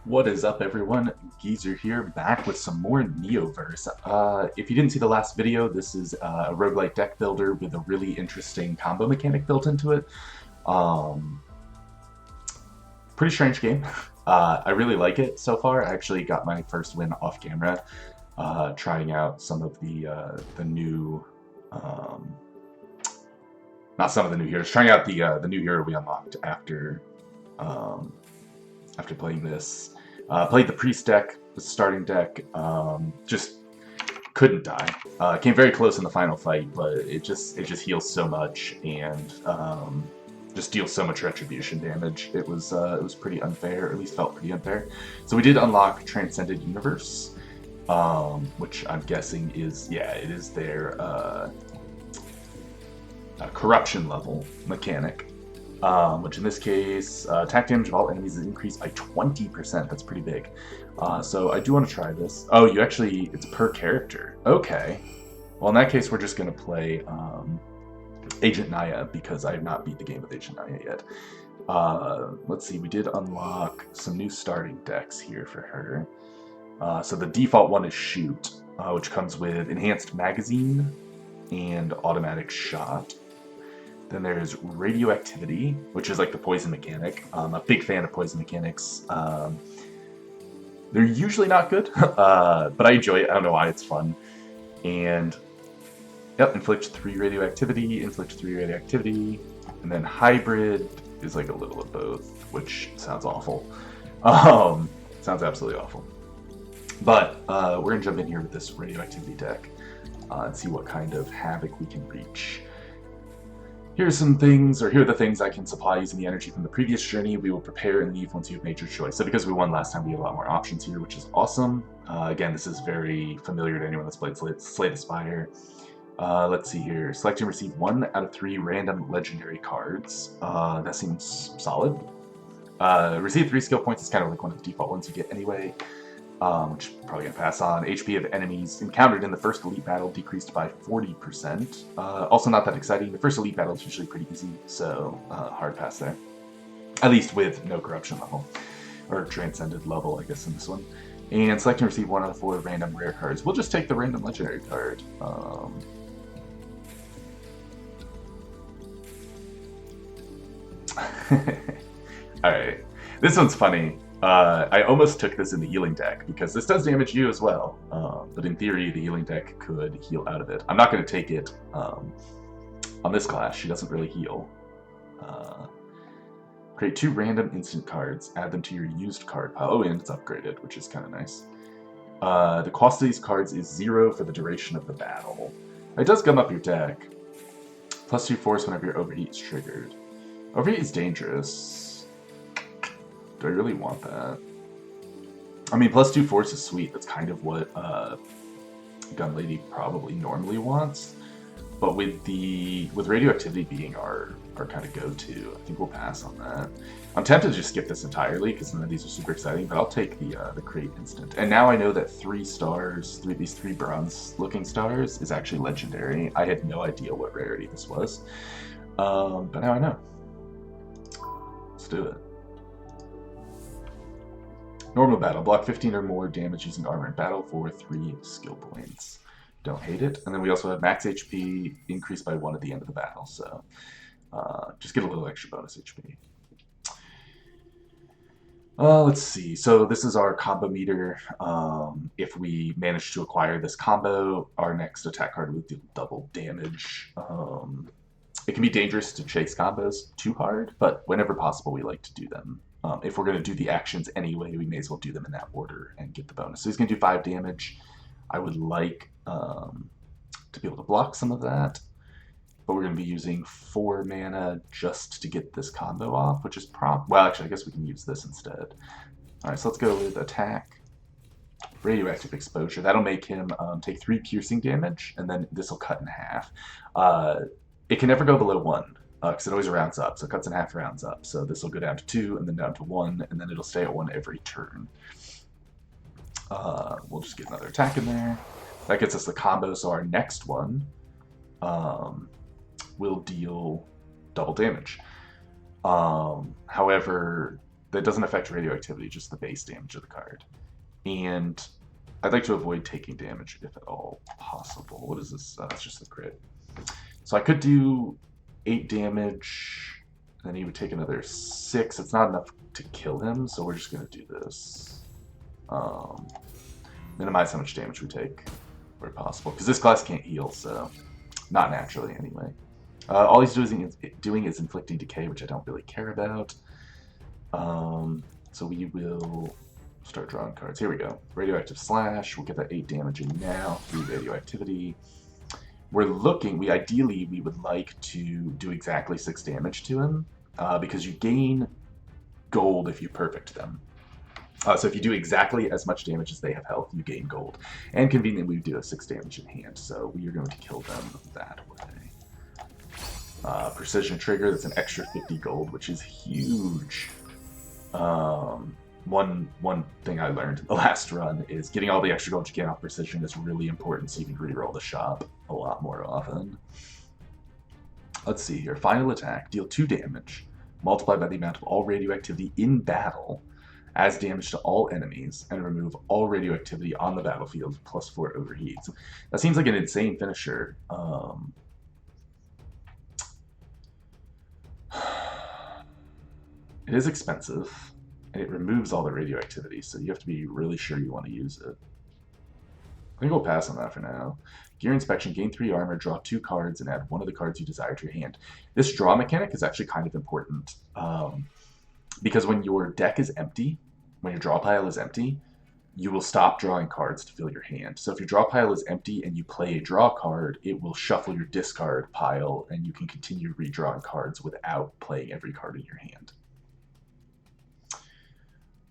What is up, everyone? Geezer here, back with some more Neoverse. If you didn't see the last video, this is a roguelike deck builder with a really interesting combo mechanic built into it. Um, Pretty strange game. I really like it so far. I actually got my first win off camera, trying out some of the new, um, not some of the new heroes, trying out the new hero we unlocked um, after playing this. Played the priest deck, the starting deck. Just couldn't die. Came very close in the final fight, but it just heals so much and just deals so much retribution damage. It was pretty unfair, or at least felt pretty unfair. So we did unlock Transcended Universe, which I'm guessing is it is their corruption level mechanic. Which in this case, attack damage of all enemies is increased by 20%. That's pretty big. So I do want to try this. Oh, it's per character. Okay. Well, in that case, we're just going to play Agent Naya, because I have not beat the game with Agent Naya yet. Let's see, we did unlock some new starting decks here for her. So the default one is Shoot, which comes with Enhanced Magazine and Automatic Shot. Then there's Radioactivity, which is like the poison mechanic. I'm a big fan of poison mechanics. They're usually not good, but I enjoy it. I don't know why, it's fun. And, yep, inflict 3 radioactivity, inflict 3 radioactivity. And then Hybrid is like a little of both, which sounds awful. Sounds absolutely awful. But we're going to jump in here with this radioactivity deck and see what kind of havoc we can reach. Here are the things I can supply using the energy from the previous journey. We will prepare and leave once you've made your choice. So because we won last time, we have a lot more options here, which is awesome. Again, this is very familiar to anyone that's played Slay the Spire. Let's see here. Select and receive 1 out of 3 random legendary cards. That seems solid. Receive 3 skill points is kind of like one of the default ones you get anyway. Which I'm probably going to pass on. HP of enemies encountered in the first elite battle decreased by 40%. Also not that exciting. The first elite battle is usually pretty easy, so hard pass there. At least with no corruption level. Or transcended level, I guess, in this one. And select and receive 1 out of 4 random rare cards. We'll just take the random legendary card. Alright. This one's funny. I almost took this in the healing deck, because this does damage you as well, but in theory the healing deck could heal out of it. I'm not going to take it on this class. She doesn't really heal. Create 2 random instant cards, add them to your used card pile. Oh, and it's upgraded, which is kind of nice. The cost of these cards is 0 for the duration of the battle. It does gum up your deck. +2 force whenever your overheat is triggered. Overheat is dangerous. Do I really want that? I mean, +2 force is sweet. That's kind of what Gun Lady probably normally wants. But with radioactivity being our kind of go-to, I think we'll pass on that. I'm tempted to just skip this entirely because none of these are super exciting, but I'll take the create instant. And now I know that 3 stars, these 3 bronze-looking stars, is actually legendary. I had no idea what rarity this was, but now I know. Let's do it. Normal battle. Block 15 or more damage using armor in battle for 3 skill points. Don't hate it. And then we also have max HP increased by 1 at the end of the battle, so just get a little extra bonus HP. Let's see. So this is our combo meter. If we manage to acquire this combo, our next attack card will deal double damage. It can be dangerous to chase combos too hard, but whenever possible, we like to do them. If we're going to do the actions anyway, we may as well do them in that order and get the bonus. So he's going to do 5 damage. I would like to be able to block some of that, but we're going to be using 4 mana just to get this combo off, which is well, actually, I guess we can use this instead. All right, so let's go with attack, radioactive exposure. That'll make him take 3 piercing damage, and then this will cut in half. It can never go below 1. Because it always rounds up, so it cuts in half, rounds up. So this will go down to 2, and then down to 1, and then it'll stay at 1 every turn. We'll just get another attack in there. That gets us the combo, so our next one will deal double damage. However, that doesn't affect radioactivity, just the base damage of the card. And I'd like to avoid taking damage if at all possible. What is this? It's just the crit. So I could do 8 damage, and then he would take another 6. It's not enough to kill him, so we're just going to do this. Minimize how much damage we take where possible. Because this class can't heal, so not naturally anyway. All he's doing is inflicting decay, which I don't really care about. So we will start drawing cards. Here we go. Radioactive Slash. We'll get that 8 damage in now through radioactivity. Ideally, we would like to do exactly 6 damage to him, because you gain gold if you perfect them. So if you do exactly as much damage as they have health, you gain gold. And conveniently, we do a 6 damage in hand, so we are going to kill them that way. Precision trigger, that's an extra 50 gold, which is huge. One thing I learned in the last run is getting all the extra gold you can off precision is really important, so you can reroll the shop a lot more often. Let's see here. Final attack. Deal 2 damage, multiplied by the amount of all radioactivity in battle as damage to all enemies, and remove all radioactivity on the battlefield, plus 4 overheat. So that seems like an insane finisher. It is expensive, and it removes all the radioactivity, so you have to be really sure you want to use it. I think we'll pass on that for now. Gear Inspection, gain 3 armor, draw 2 cards, and add 1 of the cards you desire to your hand. This draw mechanic is actually kind of important, because when your deck is empty, when your draw pile is empty, you will stop drawing cards to fill your hand. So if your draw pile is empty and you play a draw card, it will shuffle your discard pile, and you can continue redrawing cards without playing every card in your hand.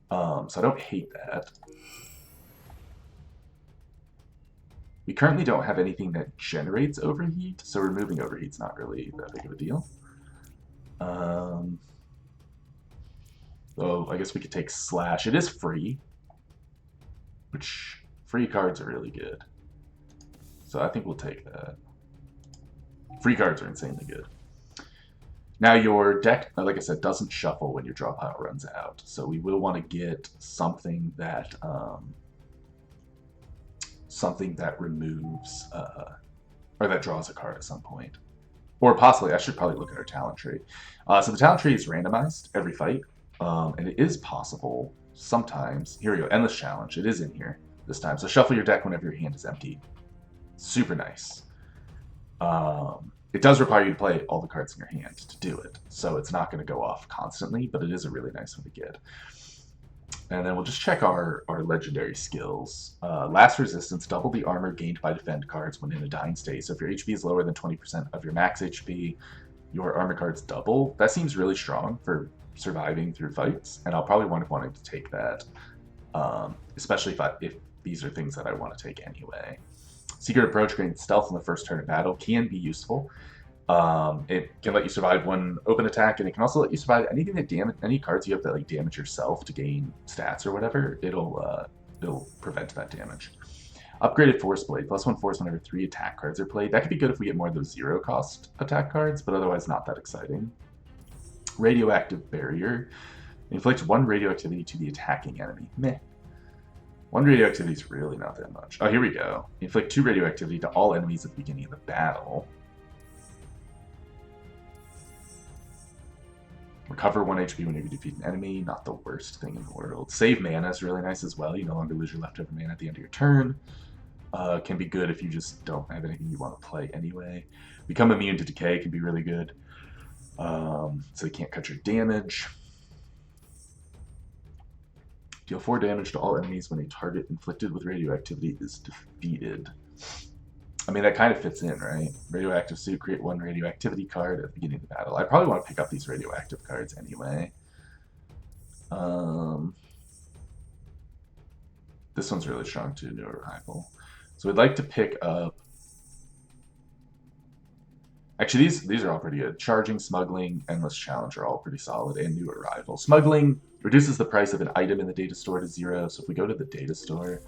So I don't hate that. We currently don't have anything that generates overheat, so removing overheat's not really that big of a deal. Oh, I guess we could take Slash. It is free, which free cards are really good. So I think we'll take that. Free cards are insanely good. Now your deck, like I said, doesn't shuffle when your draw pile runs out, so we will want to get something that removes or that draws a card at some point, or possibly I should probably look at our talent tree. So the talent tree is randomized every fight, and it is possible sometimes. Here we go, Endless Challenge. It is in here this time. So shuffle your deck whenever your hand is empty. Super nice. It does require you to play all the cards in your hand to do it, so it's not going to go off constantly, but it is a really nice one to get. And then we'll just check our legendary skills. Last Resistance, double the armor gained by defend cards when in a dying state. So if your HP is lower than 20% of your max HP, your armor cards double. That seems really strong for surviving through fights, and I'll probably want to take that, especially if these are things that I want to take anyway. Secret Approach, gains stealth on the first turn of battle, can be useful. It can let you survive one open attack, and it can also let you survive anything that any cards you have that like damage yourself to gain stats or whatever. It'll prevent that damage. Upgraded Force Blade, +1 force whenever 3 attack cards are played. That could be good if we get more of those 0-cost attack cards, but otherwise not that exciting. Radioactive Barrier, inflicts 1 radioactivity to the attacking enemy. Meh. 1 radioactivity is really not that much. Oh, here we go. Inflict 2 radioactivity to all enemies at the beginning of the battle. Recover 1 HP whenever you defeat an enemy. Not the worst thing in the world. Save mana is really nice as well. You no longer lose your leftover mana at the end of your turn. Can be good if you just don't have anything you want to play anyway. Become immune to decay can be really good. So you can't cut your damage. Deal 4 damage to all enemies when a target inflicted with radioactivity is defeated. I mean, that kind of fits in, right? Radioactive Suit, create 1 radioactivity card at the beginning of the battle. I probably want to pick up these radioactive cards anyway. This one's really strong too, New Arrival. So we'd like to pick up... Actually, these are all pretty good. Charging, Smuggling, Endless Challenge are all pretty solid, and New Arrival. Smuggling reduces the price of an item in the data store to 0. So if we go to the data store,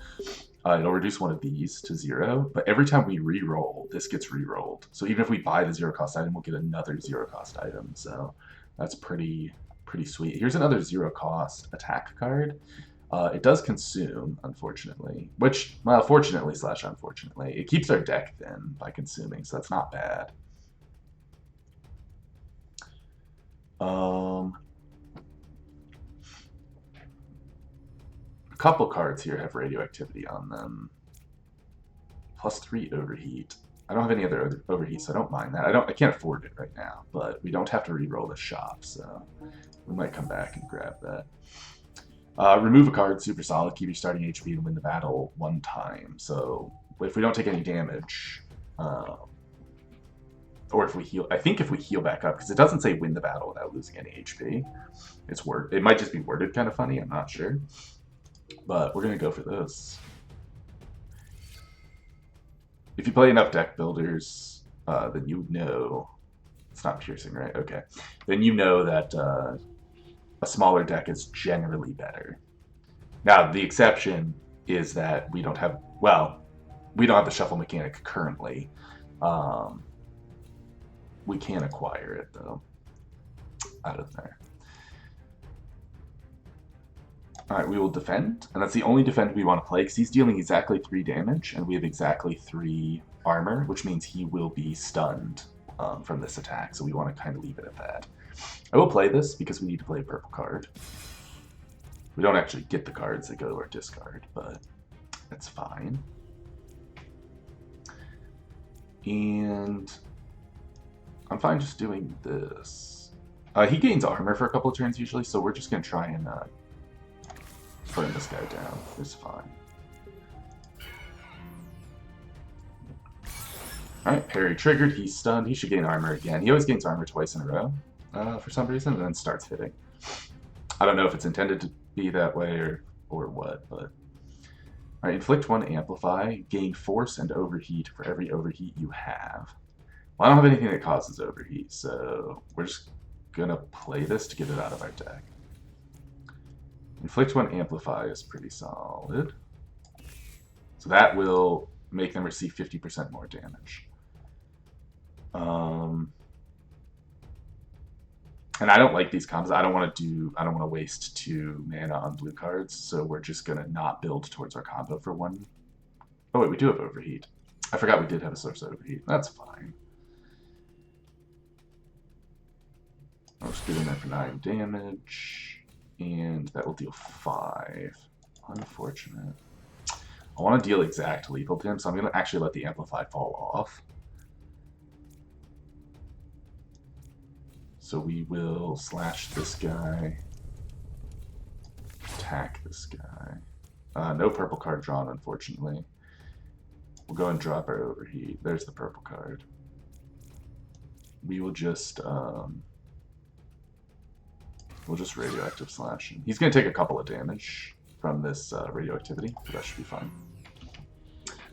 it'll reduce one of these to 0. But every time we re-roll, this gets re-rolled. So even if we buy the 0-cost item, we'll get another 0-cost item. So that's pretty pretty sweet. Here's another 0-cost attack card. It does consume, unfortunately. Which, well, fortunately / unfortunately. It keeps our deck thin by consuming, so that's not bad. A couple cards here have radioactivity on them. +3 overheat. I don't have any other overheat, so I don't mind that. I can't afford it right now, but we don't have to re-roll the shop, so we might come back and grab that. Remove a card, super solid, keep your starting HP and win the battle 1 time. So if we don't take any damage, or if we heal, I think if we heal back up, because it doesn't say win the battle without losing any HP. It might just be worded kind of funny, I'm not sure. But we're going to go for this. If you play enough deck builders, then you know... It's not piercing, right? Okay. Then you know that a smaller deck is generally better. Now, the exception is that we don't have... Well, we don't have the shuffle mechanic currently. We can acquire it, though, out of there. Alright, we will defend, and that's the only defend we want to play, because he's dealing exactly 3 damage, and we have exactly 3 armor, which means he will be stunned from this attack, so we want to kind of leave it at that. I will play this, because we need to play a purple card. We don't actually get the cards that go to our discard, but that's fine. And I'm fine just doing this. He gains armor for a couple of turns usually, so we're just going to try and burn this guy down. It's fine. Alright, parry triggered. He's stunned. He should gain armor again. He always gains armor twice in a row for some reason, and then starts hitting. I don't know if it's intended to be that way or what, but... Alright, inflict 1 amplify. Gain force and overheat for every overheat you have. Well, I don't have anything that causes overheat, so we're just gonna play this to get it out of our deck. Inflict 1 amplify is pretty solid. So that will make them receive 50% more damage. And I don't like these combos. I don't want to waste 2 mana on blue cards, so we're just gonna not build towards our combo for 1. Oh wait, we do have overheat. I forgot we did have a source of overheat. That's fine. I'll just get in there for 9 damage, and that will deal 5. Unfortunate. I want to deal exact lethal to him, so I'm going to actually let the Amplify fall off. So we will slash this guy, attack this guy. No purple card drawn, unfortunately. We'll go and drop our overheat. There's the purple card. We will just... We'll just radioactive slash him. He's going to take a couple of damage from this radioactivity, but that should be fine.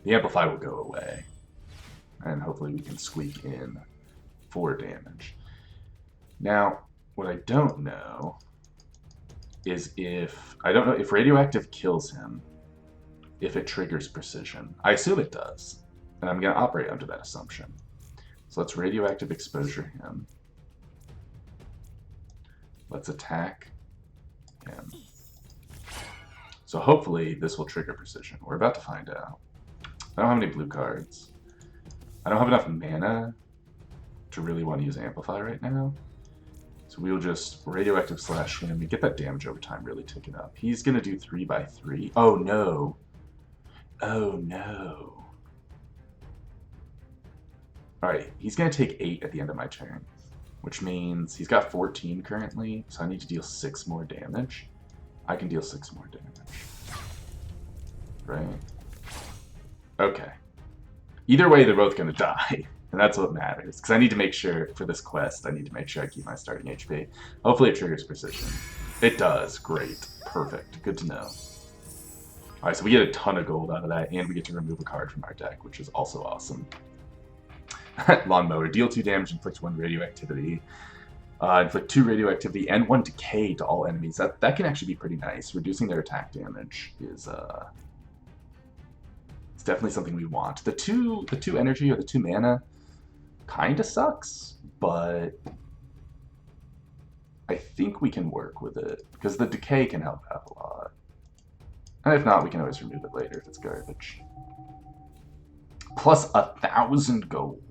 The amplify will go away, and hopefully we can squeak in 4 damage. Now, what I don't know is if... I don't know if radioactive kills him, if it triggers precision. I assume it does, and I'm going to operate under that assumption. So let's radioactive exposure him. Let's attack him. So hopefully this will trigger precision. We're about to find out. I don't have any blue cards. I don't have enough mana to really want to use Amplify right now. So we'll just radioactive slash him and get that damage over time really ticking up. He's going to do 3 by 3. Oh no. Oh no. Alright, he's going to take 8 at the end of my turn. Which means he's got 14 currently, so I need to deal 6 more damage. I can deal 6 more damage. Right? Okay. Either way, they're both going to die. And that's what matters. Because I need to make sure, for this quest, I need to make sure I keep my starting HP. Hopefully it triggers precision. It does. Great. Perfect. Good to know. Alright, so we get a ton of gold out of that, and we get to remove a card from our deck, which is also awesome. Lawnmower. Deal 2 damage, inflict 1 radioactivity. Inflict 2 radioactivity and 1 decay to all enemies. That can actually be pretty nice. Reducing their attack damage is it's definitely something we want. The 2 energy or the 2 mana kind of sucks, but I think we can work with it, because the decay can help out a lot. And if not, we can always remove it later if it's garbage. Plus 1,000 gold.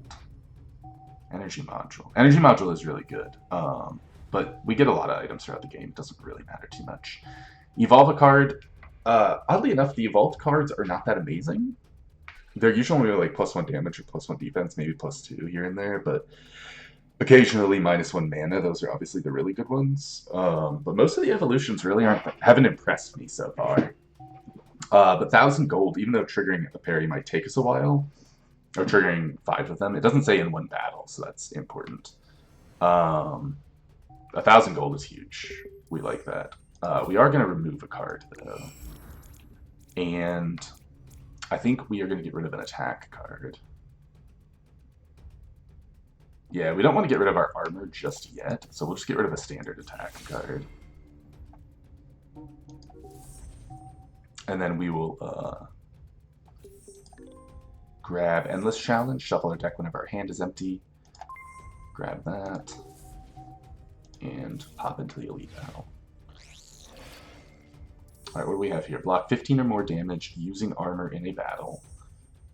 Energy module. Energy module is really good. But we get a lot of items throughout the game. It doesn't really matter too much. Evolve a card. Oddly enough, the evolved cards are not that amazing. They're usually like +1 damage or +1 defense, maybe +2 here and there, but occasionally -1 mana. Those are obviously the really good ones. But most of the evolutions really haven't impressed me so far. But 1,000 gold, even though triggering a parry might take us a while, or triggering 5 of them, it doesn't say in one battle, so that's important. 1,000 gold is huge. We like that. We are going to remove a card, though. And I think we are going to get rid of an attack card. Yeah, we don't want to get rid of our armor just yet, so we'll just get rid of a standard attack card. And then we will grab Endless Challenge, shuffle our deck whenever our hand is empty. Grab that. And pop into the Elite Battle. Alright, what do we have here? Block 15 or more damage using armor in a battle.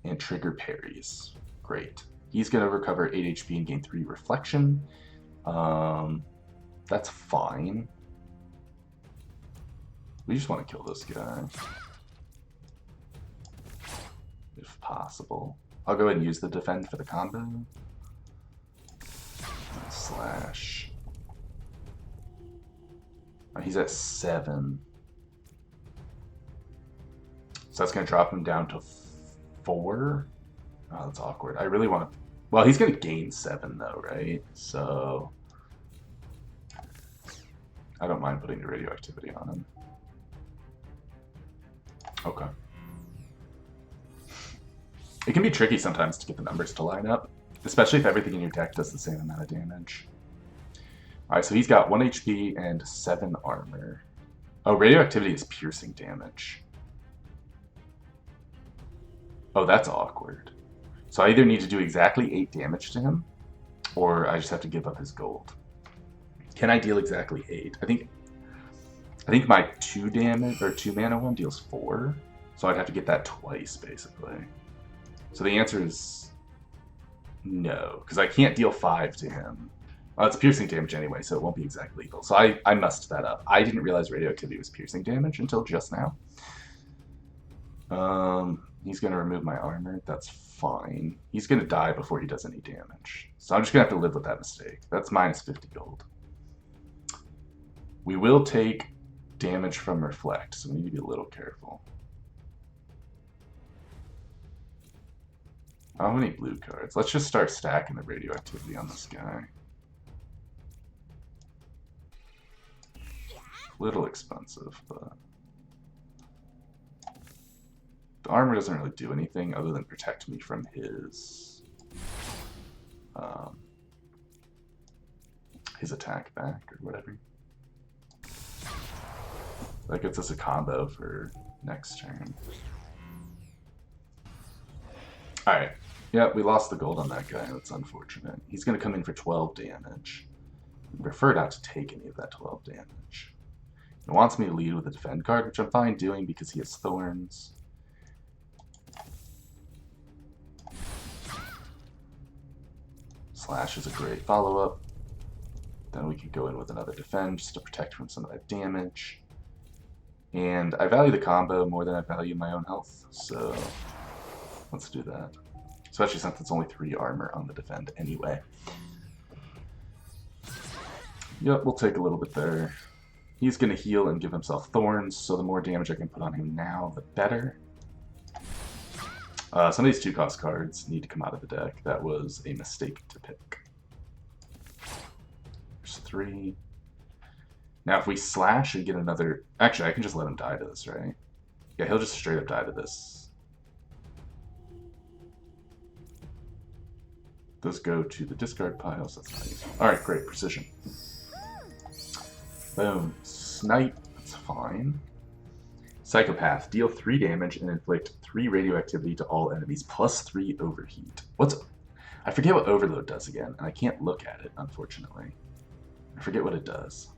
And trigger parries. Great. He's going to recover 8 HP and gain 3 reflection. That's fine. We just want to kill this guy. If possible. I'll go ahead and use the defend for the combo. Slash. Oh, he's at 7. So that's going to drop him down to 4. Oh, that's awkward. I really want to... Well, he's going to gain 7, though, right? So... I don't mind putting the radioactivity on him. Okay. It can be tricky sometimes to get the numbers to line up, especially if everything in your deck does the same amount of damage. Alright, so he's got 1 HP and 7 armor. Oh, radioactivity is piercing damage. Oh, that's awkward. So I either need to do exactly 8 damage to him, or I just have to give up his gold. Can I deal exactly 8? I think my 2 damage or 2 mana one deals 4, so I'd have to get that twice basically. So the answer is no, because I can't deal 5 to him. Well, it's piercing damage anyway, so it won't be exactly lethal. So I messed that up. I didn't realize radioactivity was piercing damage until just now. He's going to remove my armor. That's fine. He's going to die before he does any damage. So I'm just going to have to live with that mistake. That's -50 gold. We will take damage from Reflect, so we need to be a little careful. I don't have any blue cards. Let's just start stacking the radioactivity on this guy. A little expensive, but... The armor doesn't really do anything other than protect me from his attack back or whatever. That gets us a combo for next turn. Alright. Yeah, we lost the gold on that guy. That's unfortunate. He's going to come in for 12 damage. I prefer not to take any of that 12 damage. He wants me to lead with a defend card, which I'm fine doing because he has thorns. Slash is a great follow-up. Then we could go in with another defend just to protect from some of that damage. And I value the combo more than I value my own health, so let's do that. Especially since it's only 3 armor on the defend anyway. Yep, we'll take a little bit there. He's going to heal and give himself thorns, so the more damage I can put on him now, the better. Some of these 2-cost cards need to come out of the deck. That was a mistake to pick. There's 3. Now if we slash and get another... Actually, I can just let him die to this, right? Yeah, he'll just straight up die to this. Those go to the discard pile, so that's not useful. Alright, great. Precision. Boom. Snipe. That's fine. Psychopath. Deal 3 damage and inflict 3 radioactivity to all enemies, plus 3 overheat. I forget what overload does again, and I can't look at it, unfortunately. I forget what it does.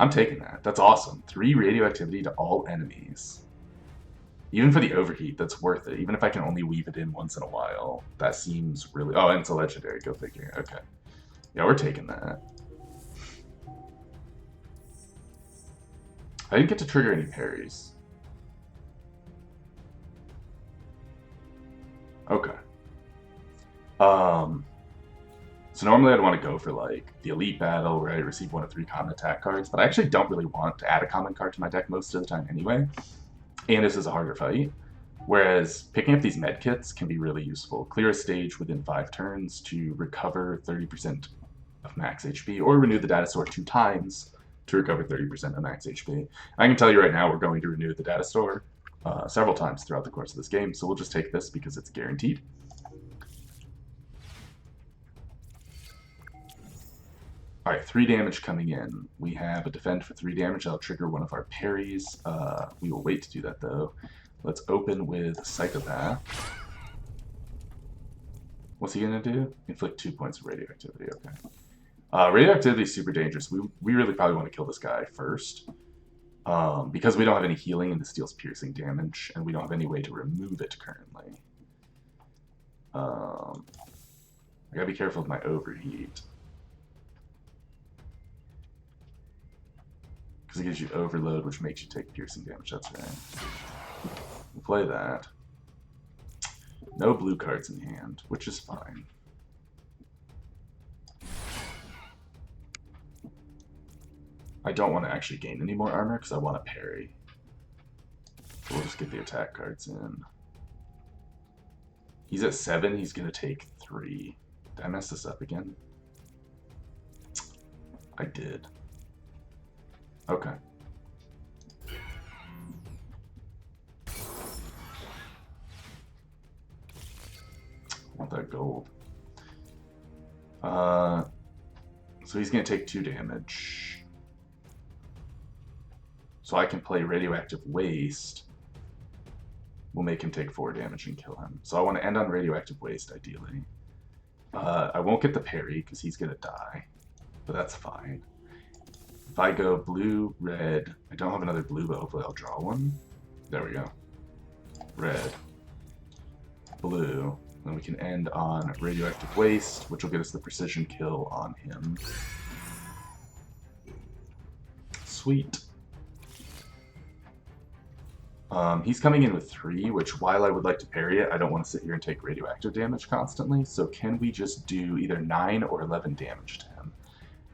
I'm taking that. That's awesome. 3 radioactivity to all enemies. Even for the overheat, that's worth it. Even if I can only weave it in once in a while, that seems really... Oh, and it's a legendary. Go figure. Okay. Yeah, we're taking that. I didn't get to trigger any parries. Okay. So normally I'd want to go for like the elite battle where I receive 1 of 3 common attack cards, but I actually don't really want to add a common card to my deck most of the time anyway. And this is a harder fight. Whereas picking up these med kits can be really useful. Clear a stage within 5 turns to recover 30% of max HP, or renew the data store 2 times to recover 30% of max HP. I can tell you right now we're going to renew the data store several times throughout the course of this game, so we'll just take this because it's guaranteed. Alright, 3 damage coming in. We have a defend for 3 damage. That'll trigger one of our parries. We will wait to do that, though. Let's open with Psychopath. What's he going to do? Inflict 2 points of radioactivity. Okay. Radioactivity is super dangerous. We really probably want to kill this guy first. Because we don't have any healing and this deals piercing damage, and we don't have any way to remove it currently. I gotta be careful with my overheat. Because it gives you overload, which makes you take piercing damage. That's right. We'll play that. No blue cards in hand, which is fine. I don't want to actually gain any more armor because I want to parry. So we'll just get the attack cards in. He's at 7, he's going to take 3. Did I mess this up again? I did. Okay. I want that gold. So he's going to take 2 damage. So I can play Radioactive Waste. We'll make him take 4 damage and kill him. So I want to end on Radioactive Waste, ideally. I won't get the parry because he's going to die. But that's fine. If I go blue, red, I don't have another blue, but hopefully I'll draw one. There we go. Red, blue, then we can end on Radioactive Waste, which will get us the precision kill on him. Sweet. He's coming in with 3, which while I would like to parry it, I don't want to sit here and take radioactive damage constantly, so can we just do either 9 or 11 damage to him?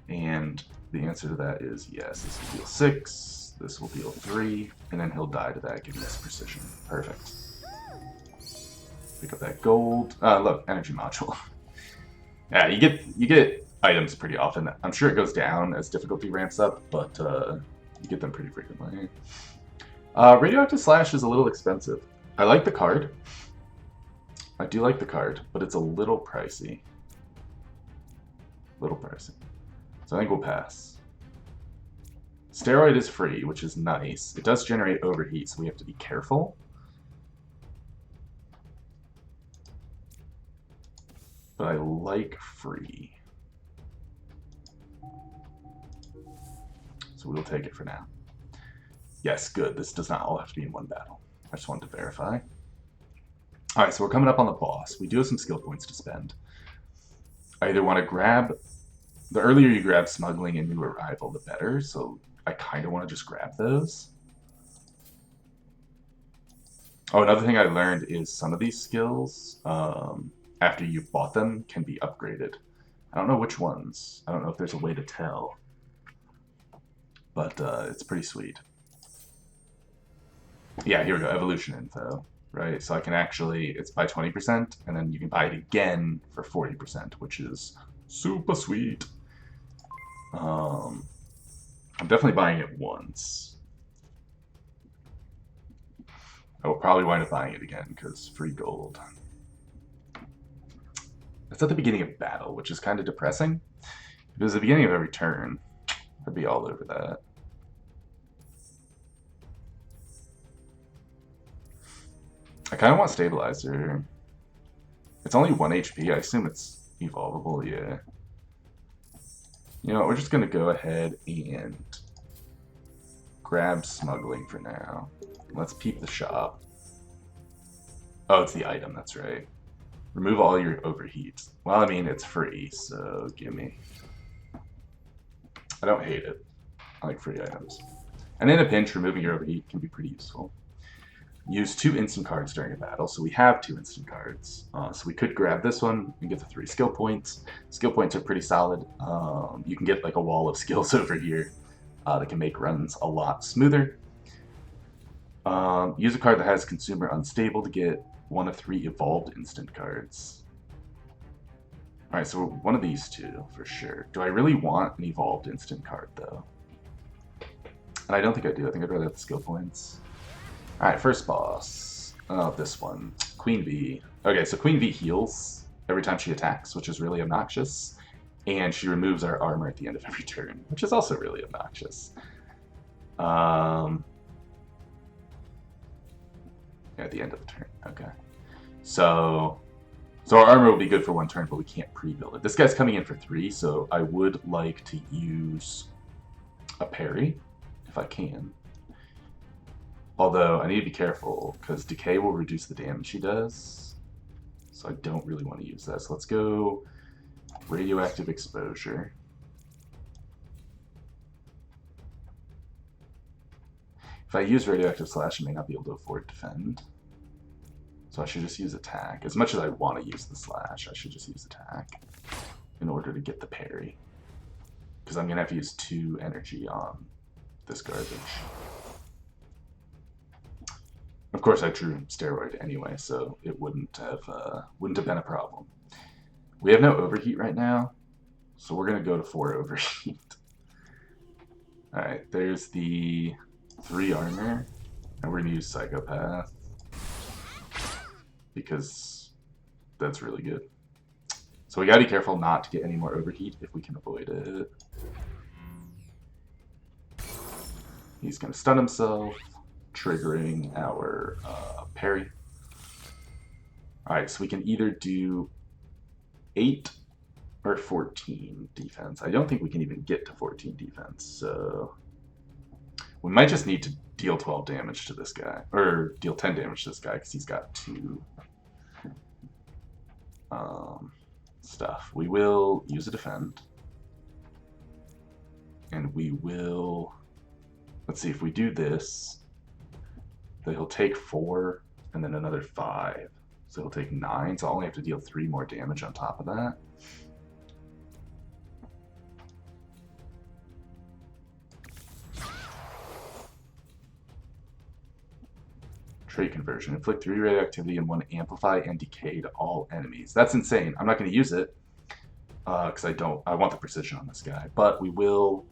And the answer to that is yes. This will deal 6, this will deal 3, and then he'll die to that, giving us precision. Perfect. Pick up that gold. Look, energy module. Yeah, you get items pretty often. I'm sure it goes down as difficulty ramps up, but you get them pretty frequently. Radioactive Slash is a little expensive. I like the card. I do like the card, but it's a little pricey. So I think we'll pass. Steroid is free, which is nice. It does generate overheat, so we have to be careful. But I like free. So we'll take it for now. Yes, good. This does not all have to be in one battle. I just wanted to verify. Alright, so we're coming up on the boss. We do have some skill points to spend. I either want to grab... The earlier you grab Smuggling and New Arrival, the better. So I kind of want to just grab those. Oh, another thing I learned is some of these skills, after you've bought them, can be upgraded. I don't know which ones. I don't know if there's a way to tell. But it's pretty sweet. Yeah, here we go. Evolution info, right? So I can actually, it's by 20%, and then you can buy it again for 40%, which is super sweet. I'm definitely buying it once. I will probably wind up buying it again, because free gold. It's at the beginning of battle, which is kind of depressing. If it was the beginning of every turn, I'd be all over that. I kind of want Stabilizer. It's only 1 HP. I assume it's evolvable, yeah. You know what, we're just going to go ahead and grab smuggling for now. Let's peep the shop. Oh, it's the item, that's right. Remove all your overheats. Well, I mean, it's free, so gimme. I don't hate it. I like free items. And in a pinch, removing your overheat can be pretty useful. Use 2 instant cards during a battle, so we have 2 instant cards. So we could grab this one and get the 3 skill points. Skill points are pretty solid. You can get like a wall of skills over here that can make runs a lot smoother. Use a card that has Consumer Unstable to get 1 of 3 evolved instant cards. Alright, so one of these 2 for sure. Do I really want an evolved instant card though? And I don't think I do. I think I'd rather have the skill points. Alright, first boss. Oh, this one. Queen V. Okay, so Queen V heals every time she attacks, which is really obnoxious. And she removes our armor at the end of every turn, which is also really obnoxious. At the end of the turn, okay. So our armor will be good for 1 turn, but we can't pre-build it. This guy's coming in for 3, so I would like to use a parry, if I can. Although, I need to be careful, because Decay will reduce the damage he does. So I don't really want to use that. So let's go Radioactive Exposure. If I use Radioactive Slash, I may not be able to afford Defend. So I should just use Attack. As much as I want to use the Slash, I should just use Attack in order to get the parry. Because I'm going to have to use 2 energy on this garbage. Of course, I drew Steroid anyway, so it wouldn't have been a problem. We have no overheat right now, so we're going to go to 4 overheat. Alright, there's the 3 armor, and we're going to use Psychopath, because that's really good. So we got to be careful not to get any more overheat if we can avoid it. He's going to stun himself, triggering our parry. Alright, so we can either do 8 or 14 defense. I don't think we can even get to 14 defense, so we might just need to deal 12 damage to this guy, or deal 10 damage to this guy, because he's got 2 stuff. We will use a defend, and we will, let's see, if we do this, then he'll take 4, and then another 5. So he'll take 9, so I'll only have to deal 3 more damage on top of that. Trait conversion. Inflict 3 radioactivity and 1 amplify and decay to all enemies. That's insane. I'm not going to use it, because I want the precision on this guy. But we will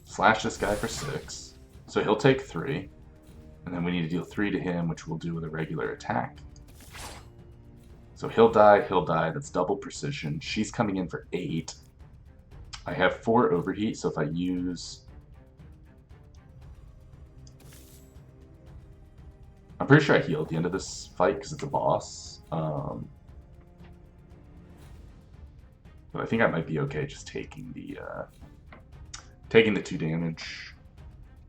slash this guy for 6. So he'll take 3. And then we need to deal 3 to him, which we'll do with a regular attack. So he'll die, that's double precision. She's coming in for 8. I have 4 overheat, so if I use... I'm pretty sure I heal at the end of this fight because it's a boss. But I think I might be okay just taking the 2 damage.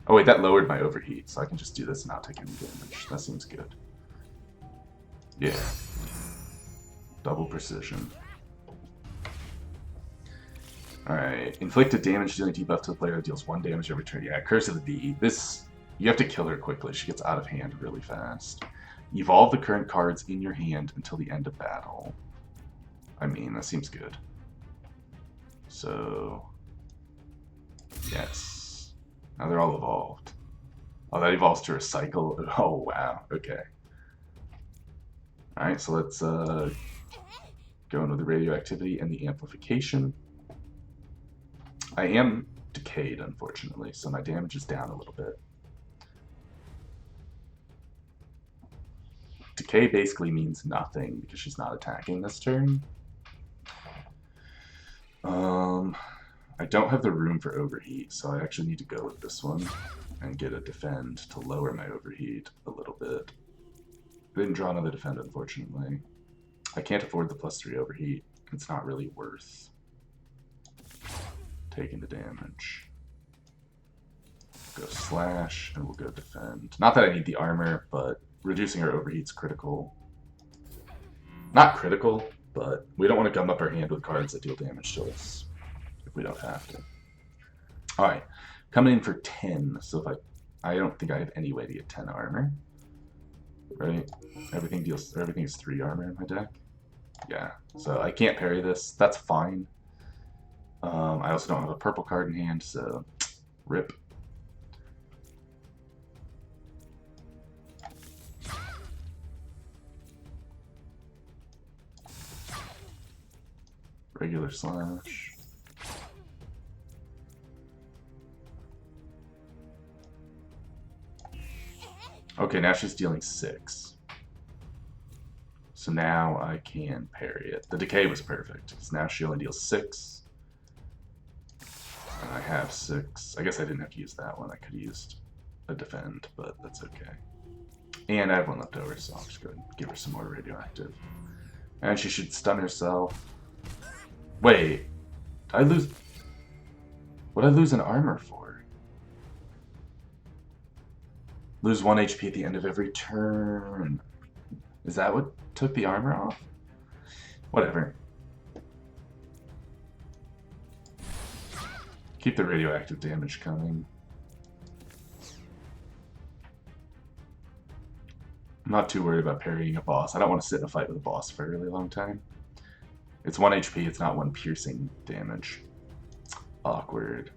Oh wait, that lowered my overheat, so I can just do this and not take any damage. That seems good. Yeah. Double precision. Alright. Inflicted damage dealing debuff to the player that deals 1 damage every turn. Yeah, Curse of the Bee. This, you have to kill her quickly. She gets out of hand really fast. Evolve the current cards in your hand until the end of battle. I mean, that seems good. So... yes. Now they're all evolved. Oh, that evolves to recycle. Oh, wow. Okay. Alright, so let's go into the radioactivity and the amplification. I am decayed, unfortunately, so my damage is down a little bit. Decay basically means nothing because she's not attacking this turn. I don't have the room for overheat, so I actually need to go with this one and get a defend to lower my overheat a little bit. I didn't draw another defend, unfortunately. I can't afford the +3 overheat. It's not really worth taking the damage. go slash, and we'll go defend. Not that I need the armor, but reducing our overheat's critical. Not critical, but we don't want to gum up our hand with cards that deal damage to us if we don't have to. Alright, coming in for 10. So if I don't think I have any way to get 10 armor. Right? Everything is 3 armor in my deck. Yeah, so I can't parry this. That's fine. I also don't have a purple card in hand, so rip. Regular slash. Okay, now she's dealing 6. So now I can parry it. The decay was perfect, because now she only deals 6. And I have 6. I guess I didn't have to use that one. I could have used a defend, but that's okay. And I have one left over, so I'll just go ahead and give her some more radioactive. And she should stun herself. Wait, did I lose? What did I lose an armor for? Lose 1 HP at the end of every turn. Is that what took the armor off? Whatever. Keep the radioactive damage coming. I'm not too worried about parrying a boss. I don't want to sit in a fight with a boss for a really long time. It's 1 HP, it's not 1 piercing damage. Awkward.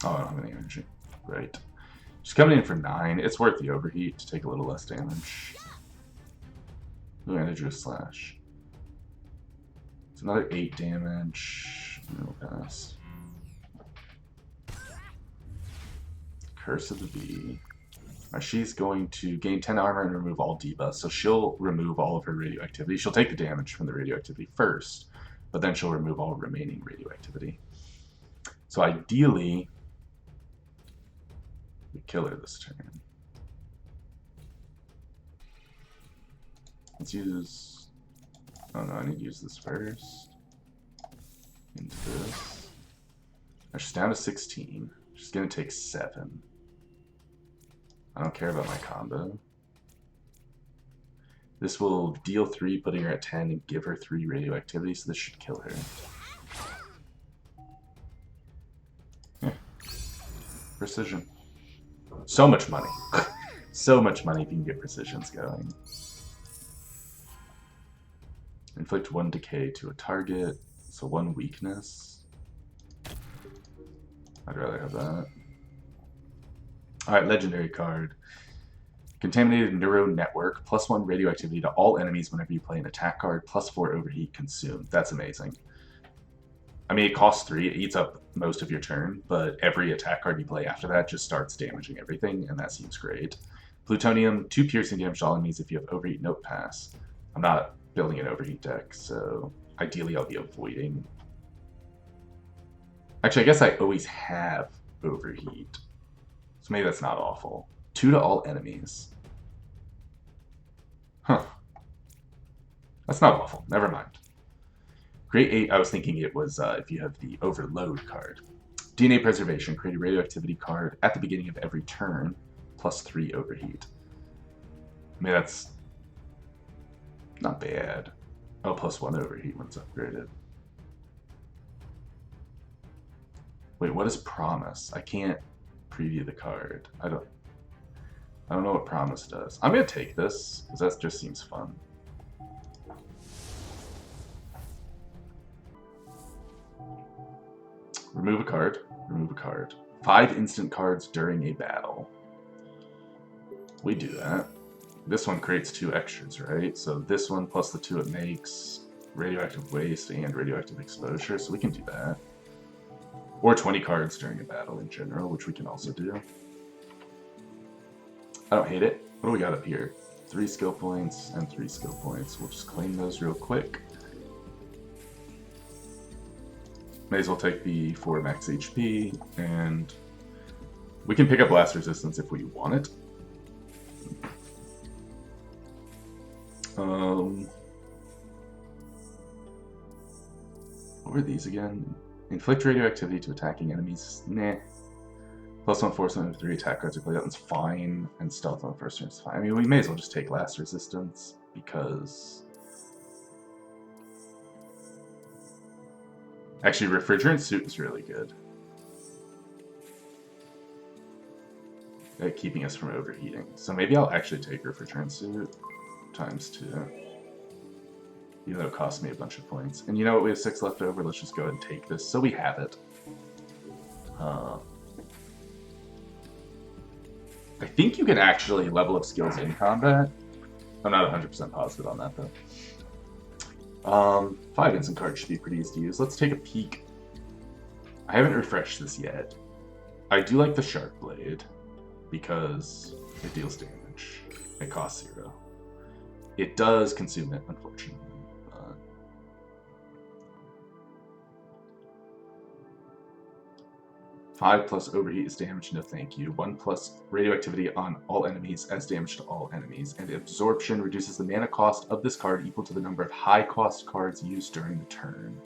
Oh, I don't have any energy. Right. She's coming in for 9. It's worth the overheat to take a little less damage. Ooh, and I drew a slash. It's another 8 damage. No pass. Curse of the Bee. She's going to gain 10 armor and remove all debuffs. So she'll remove all of her radioactivity. She'll take the damage from the radioactivity first, but then she'll remove all remaining radioactivity. So ideally, we kill her this turn. Let's use... Oh no, I need to use this first. Into this. Now she's down to 16. She's going to take 7. I don't care about my combo. This will deal 3, putting her at 10, and give her 3 radioactivity, so this should kill her. Yeah. Precision. So much money. So much money if you can get precisions going. Inflict 1 decay to a target, so 1 weakness. I'd rather have that. Alright, legendary card. Contaminated Neuro Network, +1 radioactivity to all enemies whenever you play an attack card, +4 overheat consumed. That's amazing. I mean, it costs 3, it eats up most of your turn, but every attack card you play after that just starts damaging everything, and that seems great. Plutonium, 2 piercing damage to all enemies if you have overheat note pass. I'm not building an overheat deck, so ideally I'll be avoiding. Actually, I guess I always have overheat, so maybe that's not awful. 2 to all enemies. Huh. That's not awful. Never mind. Create 8, I was thinking it was if you have the Overload card. DNA Preservation, create a radioactivity card at the beginning of every turn, +3 overheat. I mean, that's not bad. Oh, +1 overheat when it's upgraded. Wait, what is Promise? I can't preview the card. I don't know what Promise does. I'm gonna take this, because that just seems fun. Remove a card. Remove a card. 5 instant cards during a battle. We do that. This one creates 2 extras, right? So this one plus the 2 it makes, radioactive waste and radioactive exposure, so we can do that. Or 20 cards during a battle in general, which we can also do. I don't hate it. What do we got up here? 3 skill points and 3 skill points. We'll just claim those real quick. May as well take the 4 max HP, and we can pick up blast resistance if we want it. What were these again? Inflict radioactivity to attacking enemies. Nah. +1 force on 3 attack cards are played. That one's fine. And stealth on the first turn is fine. I mean, we may as well just take last resistance because. Actually, refrigerant suit is really good at keeping us from overheating. So maybe I'll actually take refrigerant suit ×2. Even though it costs me a bunch of points. And you know what? We have 6 left over. Let's just go ahead and take this so we have it. I think you can actually level up skills in combat. I'm not 100% positive on that, though. 5 instant cards should be pretty easy to use. Let's take a peek. I haven't refreshed this yet. I do like the Shark Blade because it deals damage. It costs 0. It does consume it, unfortunately. 5+ overheat is damage, no thank you. 1+ radioactivity on all enemies as damage to all enemies. And absorption reduces the mana cost of this card equal to the number of high-cost cards used during the turn.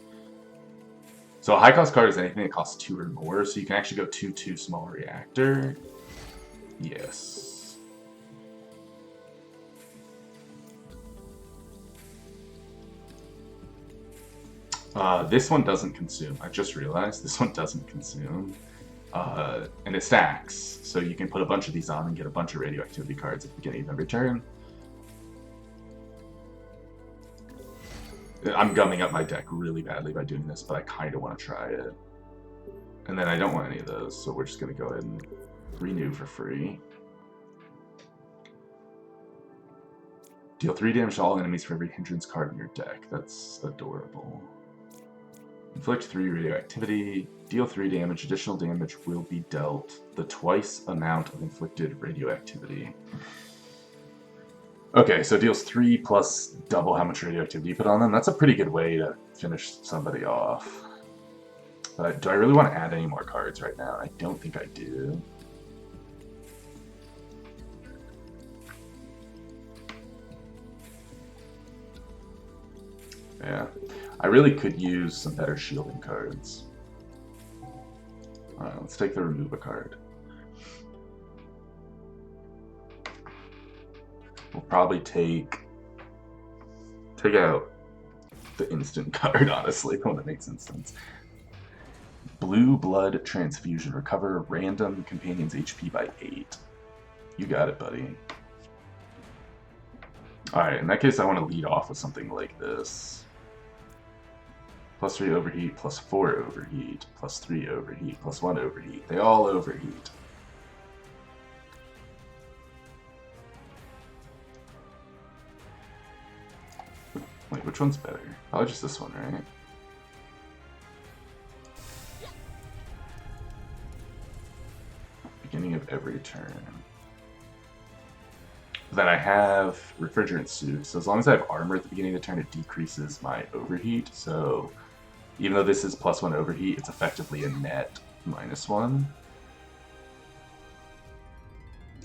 So a high-cost card is anything that costs 2 or more, so you can actually go 2/2 small reactor. Yes. This one doesn't consume. I just realized this one doesn't consume. And it stacks, so you can put a bunch of these on and get a bunch of radioactivity cards at the beginning of every turn. I'm gumming up my deck really badly by doing this, but I kind of want to try it. And then I don't want any of those, so we're just going to go ahead and renew for free. Deal 3 damage to all enemies for every hindrance card in your deck. That's adorable. Inflict 3 radioactivity. Deal 3 damage. Additional damage will be dealt the twice amount of inflicted radioactivity. Okay, so deals 3 plus double how much radioactivity you put on them. That's a pretty good way to finish somebody off. But do I really want to add any more cards right now? I don't think I do. Yeah. I really could use some better shielding cards. Alright, let's take the remove a card. We'll probably take out the instant card, honestly, the one that makes instants. Blue Blood Transfusion. Recover random companion's HP by 8. You got it, buddy. Alright, in that case I want to lead off with something like this. +3 overheat, +4 overheat, +3 overheat, +1 overheat. They all overheat. Wait, which one's better? Probably just this one, right? Beginning of every turn. Then I have refrigerant suit, so as long as I have armor at the beginning of the turn, it decreases my overheat. So even though this is +1 overheat, it's effectively a net -1.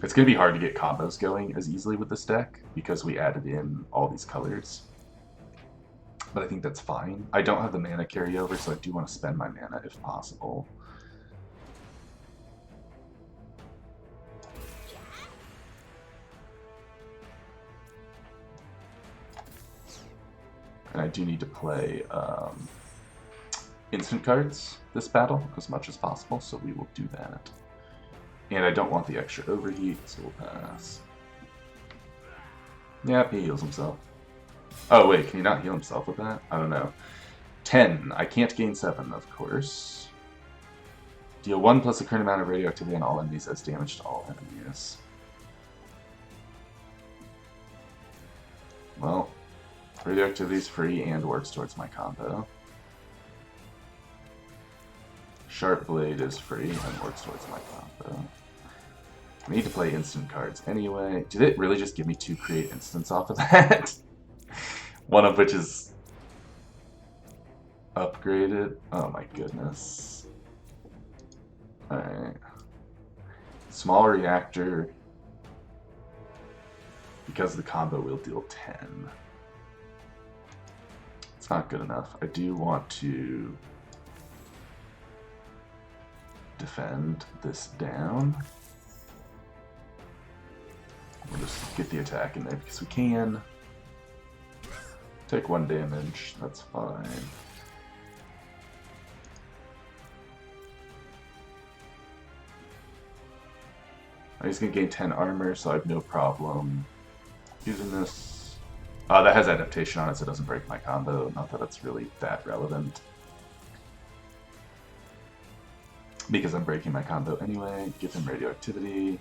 It's going to be hard to get combos going as easily with this deck because we added in all these colors. But I think that's fine. I don't have the mana carryover, so I do want to spend my mana if possible. And I do need to play instant cards this battle as much as possible, so we will do that. And I don't want the extra overheat, so we'll pass. Yep, he heals himself. Oh wait, can he not heal himself with that? I don't know. 10. I can't gain 7, of course. Deal 1 plus the current amount of radioactivity on all enemies as damage to all enemies. Well, radioactivity is free and works towards my combo. Sharp Blade is free and works towards my combo. I need to play instant cards anyway. Did it really just give me 2 create instants off of that? One of which is upgraded. Oh my goodness. Alright. Small reactor because the combo will deal 10. It's not good enough. I do want to defend this down. We'll just get the attack in there because we can. Take 1 damage, that's fine. He's going to gain 10 armor, so I have no problem using this. That has adaptation on it, so it doesn't break my combo. Not that it's really that relevant. Because I'm breaking my combo anyway. Give him radioactivity.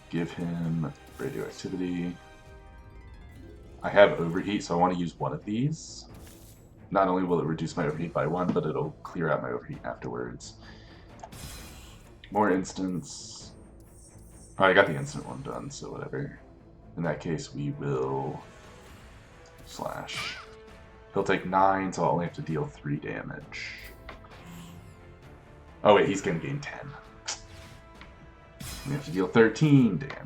Give him radioactivity. I have overheat, so I want to use one of these. Not only will it reduce my overheat by 1, but it'll clear out my overheat afterwards. More instants. Oh, I got the instant one done, so whatever. In that case, we will slash. He'll take 9, so I'll only have to deal 3 damage. Oh wait, he's gonna gain 10. We have to deal 13 damage.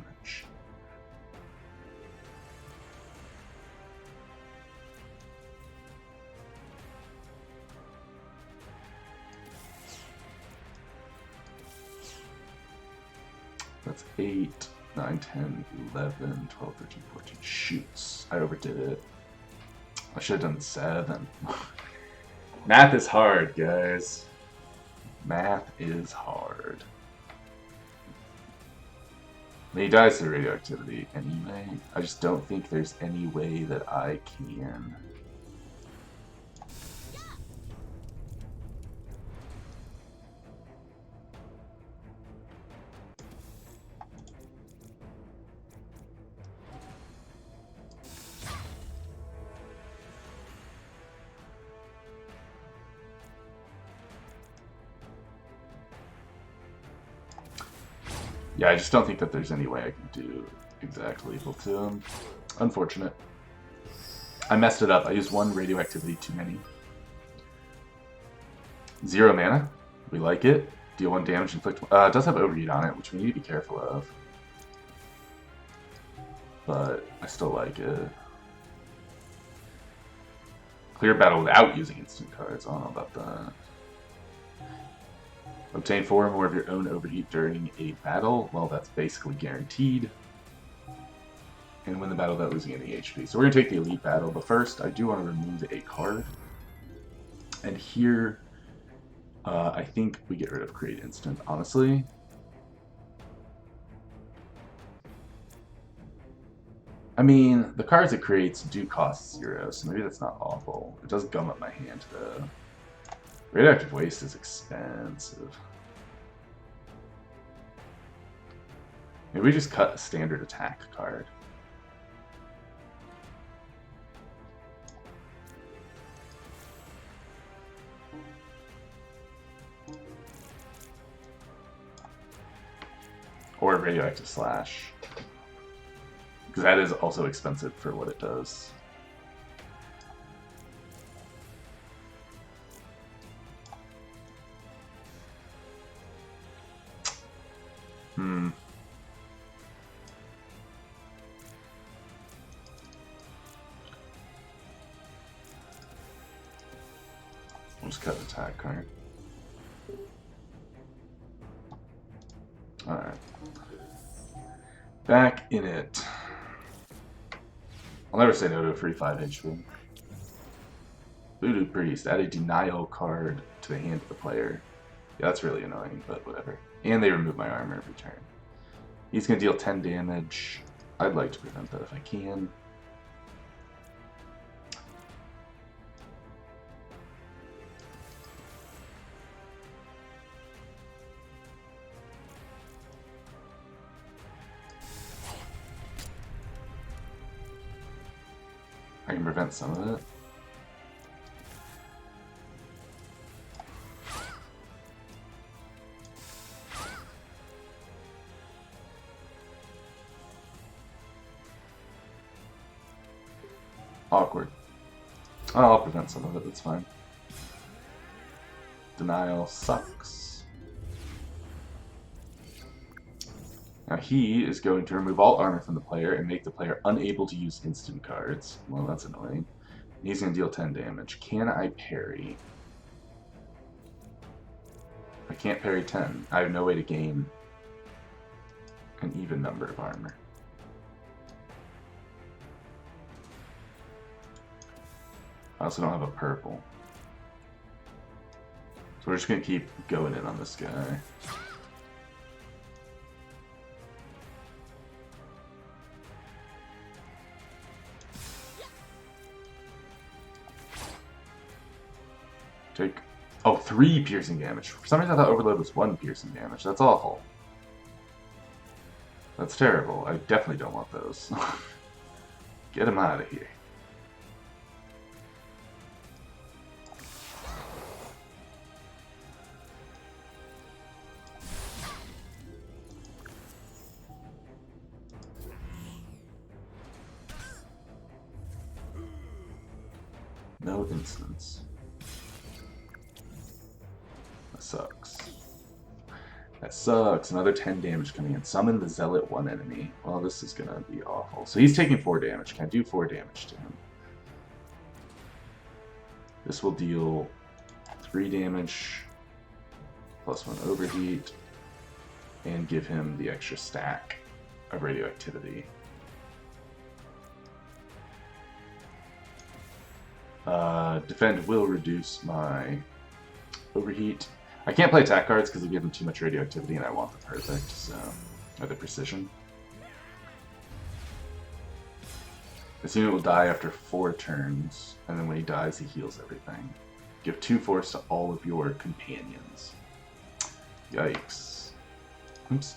That's 8, 9, 10, 11, 12, 13, 14. Shoots. I overdid it. I should have done 7. Math is hard, guys. Math is hard. He dies to radioactivity anyway. I just don't think there's any way that I can. Yeah, I just don't think that there's any way I can do exactly equal to him. Unfortunate. I messed it up. I used 1 radioactivity too many. 0 mana. We like it. Deal 1 damage, inflict. It does have overheat on it, which we need to be careful of. But I still like it. Clear battle without using instant cards. I don't know about that. Obtain 4 or more of your own overheat during a battle. Well, that's basically guaranteed. And win the battle without losing any HP. So we're going to take the elite battle, but first I do want to remove a card. And here, I think we get rid of Create Instant, honestly. I mean, the cards it creates do cost 0, so maybe that's not awful. It does gum up my hand, though. Radioactive Waste is expensive. Maybe we just cut a standard attack card. Or Radioactive Slash. Because that is also expensive for what it does. We'll just cut the attack card. Alright. Back in it. I'll never say no to a free 5 HP. Voodoo Priest. Add a denial card to the hand of the player. Yeah, that's really annoying, but whatever. And they remove my armor every turn. He's going to deal 10 damage. I'd like to prevent that if I can. I can prevent some of it. Awkward. Oh, I'll prevent some of it, that's fine. Denial sucks. Now he is going to remove all armor from the player and make the player unable to use instant cards. Well, that's annoying. He's going to deal 10 damage. Can I parry? I can't parry 10. I have no way to gain an even number of armor. I also don't have a purple. So we're just going to keep going in on this guy. Take... Oh, 3 piercing damage. For some reason I thought Overload was 1 piercing damage. That's awful. That's terrible. I definitely don't want those. Get him out of here. No instance. That sucks. That sucks. Another 10 damage coming in. Summon the Zealot 1 enemy. Well, this is gonna be awful. So he's taking 4 damage. Can I do 4 damage to him? This will deal 3 damage, plus 1 overheat, and give him the extra stack of radioactivity. Defend will reduce my overheat. I can't play attack cards because they give him too much radioactivity, and I want the perfect, so... or the precision. This unit will die after 4 turns, and then when he dies, he heals everything. Give 2 force to all of your companions. Yikes. Oops.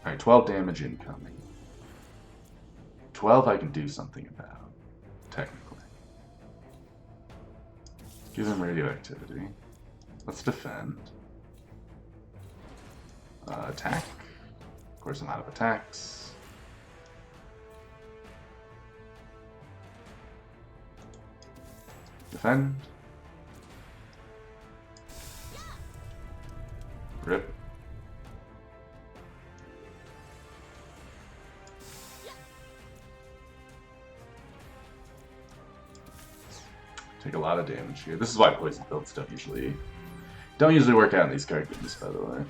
Alright, 12 damage incoming. 12 I can do something about, technically. Give him radioactivity. Let's defend. Attack. Of course, I'm out of attacks. Defend. Rip. Take a lot of damage here. This is why poison builds don't usually work out in these card games, by the way.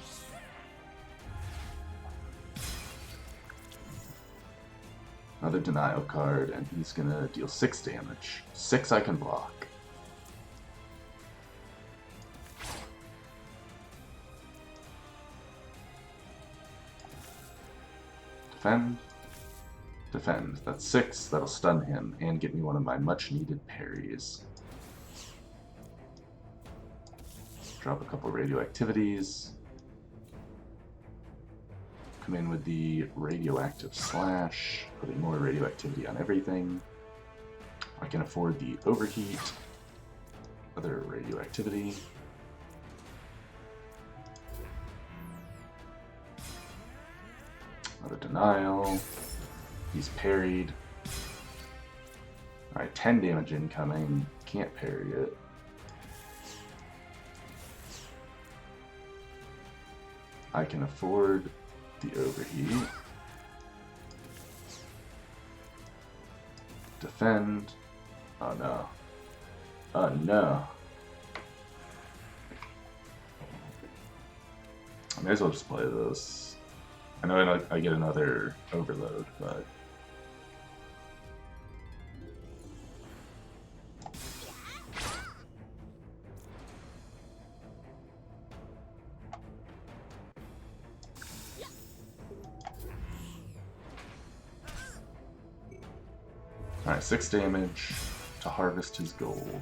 Another denial card, and he's gonna deal 6 damage. 6 I can block. Defend. Defend. That's 6. That'll stun him and get me one of my much-needed parries. Drop a couple radioactivities. Come in with the radioactive slash, putting more radioactivity on everything. I can afford the overheat. Other radioactivity. Another denial. He's parried. Alright, 10 damage incoming. Can't parry it. I can afford the overheat. Defend. Oh no. Oh no. I may as well just play this. I know I get another overload, but... Alright, 6 damage to harvest his gold.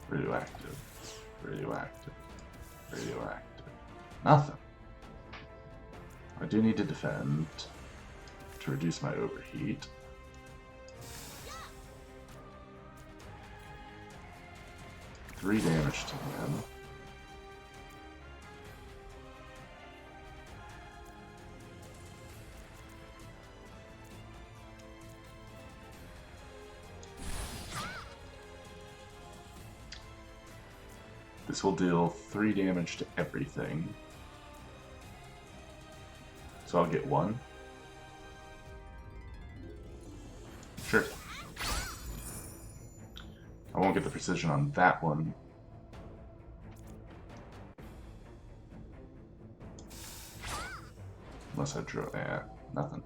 Radioactive. Radioactive. Radioactive. Nothing. I do need to defend to reduce my overheat. Three damage to him. This will deal 3 damage to everything. So I'll get 1. Sure. I won't get the precision on that one. Unless I draw... yeah, nothing.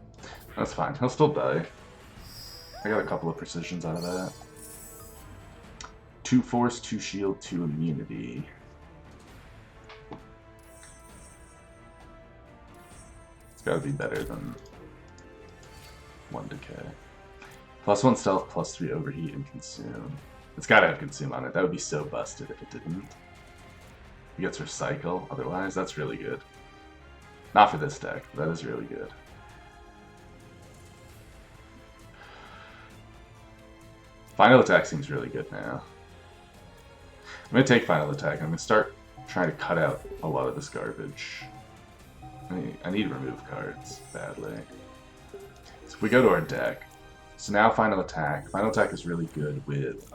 That's fine. He'll still die. I got a couple of precisions out of that. 2 force, 2 shield, 2 immunity. It's gotta be better than 1 decay. +1 stealth, +3 overheat, and consume. It's gotta have consume on it. That would be so busted if it didn't. He gets recycle, otherwise, that's really good. Not for this deck, but that is really good. Final attack seems really good now. I'm gonna take final attack. I'm gonna start trying to cut out a lot of this garbage. I need to remove cards badly. So if we go to our deck, so now final attack. Final attack is really good with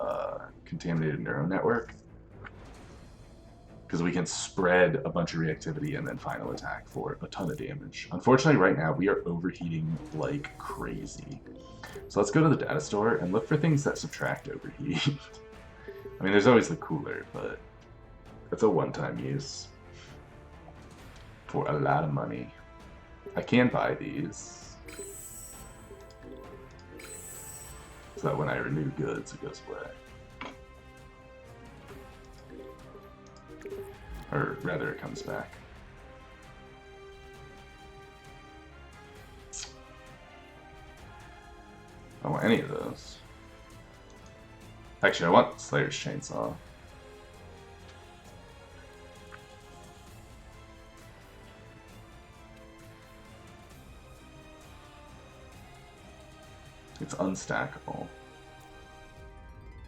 contaminated neural network because we can spread a bunch of reactivity and then final attack for a ton of damage. Unfortunately, right now we are overheating like crazy. So let's go to the data store and look for things that subtract overheat. I mean, there's always the cooler, but it's a one-time use for a lot of money. I can buy these so that when I renew goods, it goes away. Or rather, it comes back. I don't want any of those. Actually, I want Slayer's Chainsaw. It's unstackable.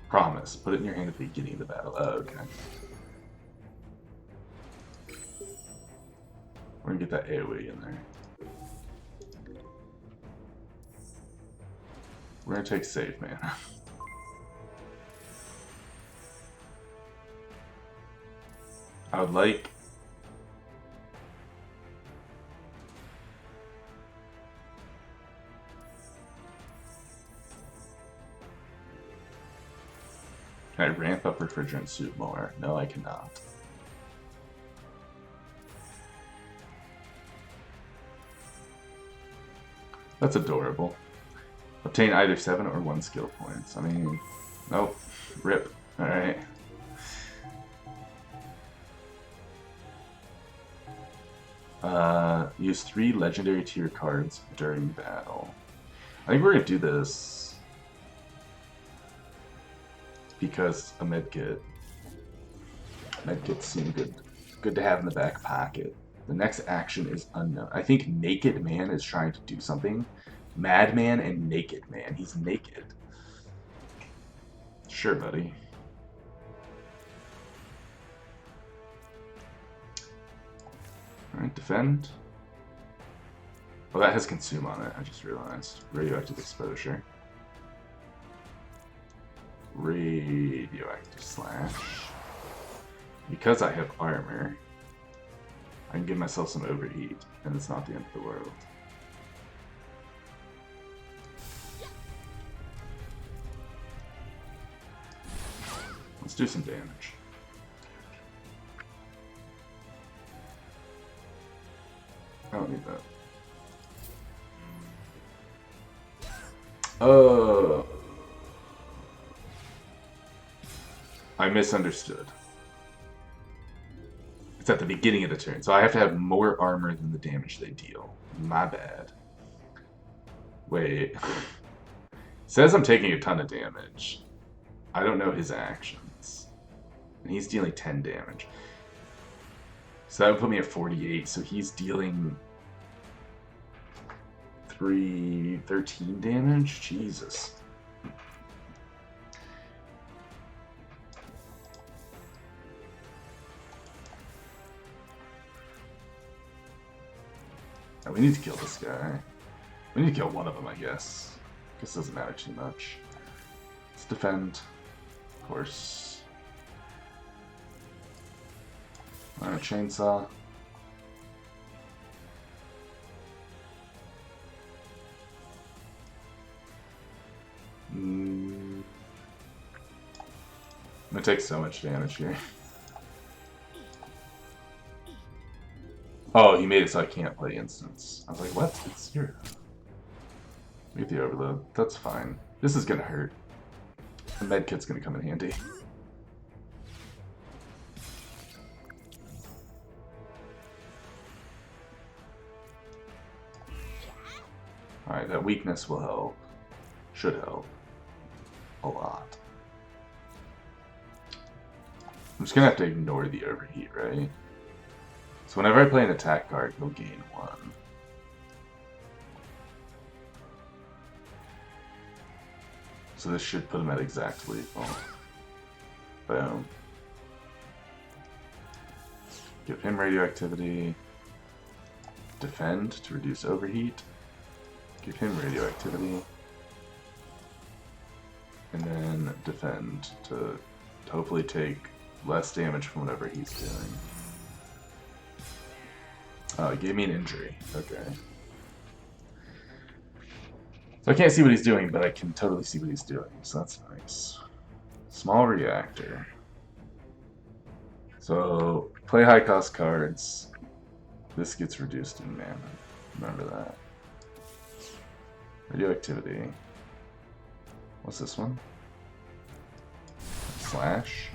Promise. Put it in your hand at the beginning of the battle. Oh, okay. We're gonna get that AoE in there. We're gonna take save mana. I would like... Can I ramp up refrigerant suit more? No, I cannot. That's adorable. Obtain either 7 or 1 skill points. I mean, nope. Rip. Alright. Use 3 legendary tier cards during battle. I think we're gonna do this because a medkit. Medkits seem good to have in the back pocket. The next action is unknown. I think Naked Man is trying to do something. Madman and Naked Man. He's naked. Sure, buddy. Alright, defend. Oh, that has consume on it, I just realized. Radioactive exposure. Radioactive slash. Because I have armor, I can give myself some overheat, and it's not the end of the world. Let's do some damage. I don't need that. I misunderstood. It's at the beginning of the turn, so I have to have more armor than the damage they deal. My bad. Wait. Says I'm taking a ton of damage. I don't know his actions. And he's dealing 10 damage. So that would put me at 48, so he's dealing 13 damage? Jesus. Oh, we need to kill this guy. We need to kill one of them, I guess. Guess it doesn't matter too much. Let's defend, of course. Alright, chainsaw. I'm gonna take so much damage here. Oh, he made it so I can't play instance. I was like, what? It's 0. Get the overload. That's fine. This is gonna hurt. The medkit's gonna come in handy. Alright, that weakness will help. Should help. A lot. I'm just gonna have to ignore the overheat, right? So whenever I play an attack card, he'll gain 1. So this should put him at exact lethal. Boom. Give him radioactivity. Defend to reduce overheat. Give him radioactivity. And then defend to hopefully take less damage from whatever he's doing. Oh, he gave me an injury. Okay. So I can't see what he's doing, but I can totally see what he's doing, so that's nice. Small reactor. So, play high cost cards. This gets reduced in mana. Remember that. Radioactivity. What's this one? Slash.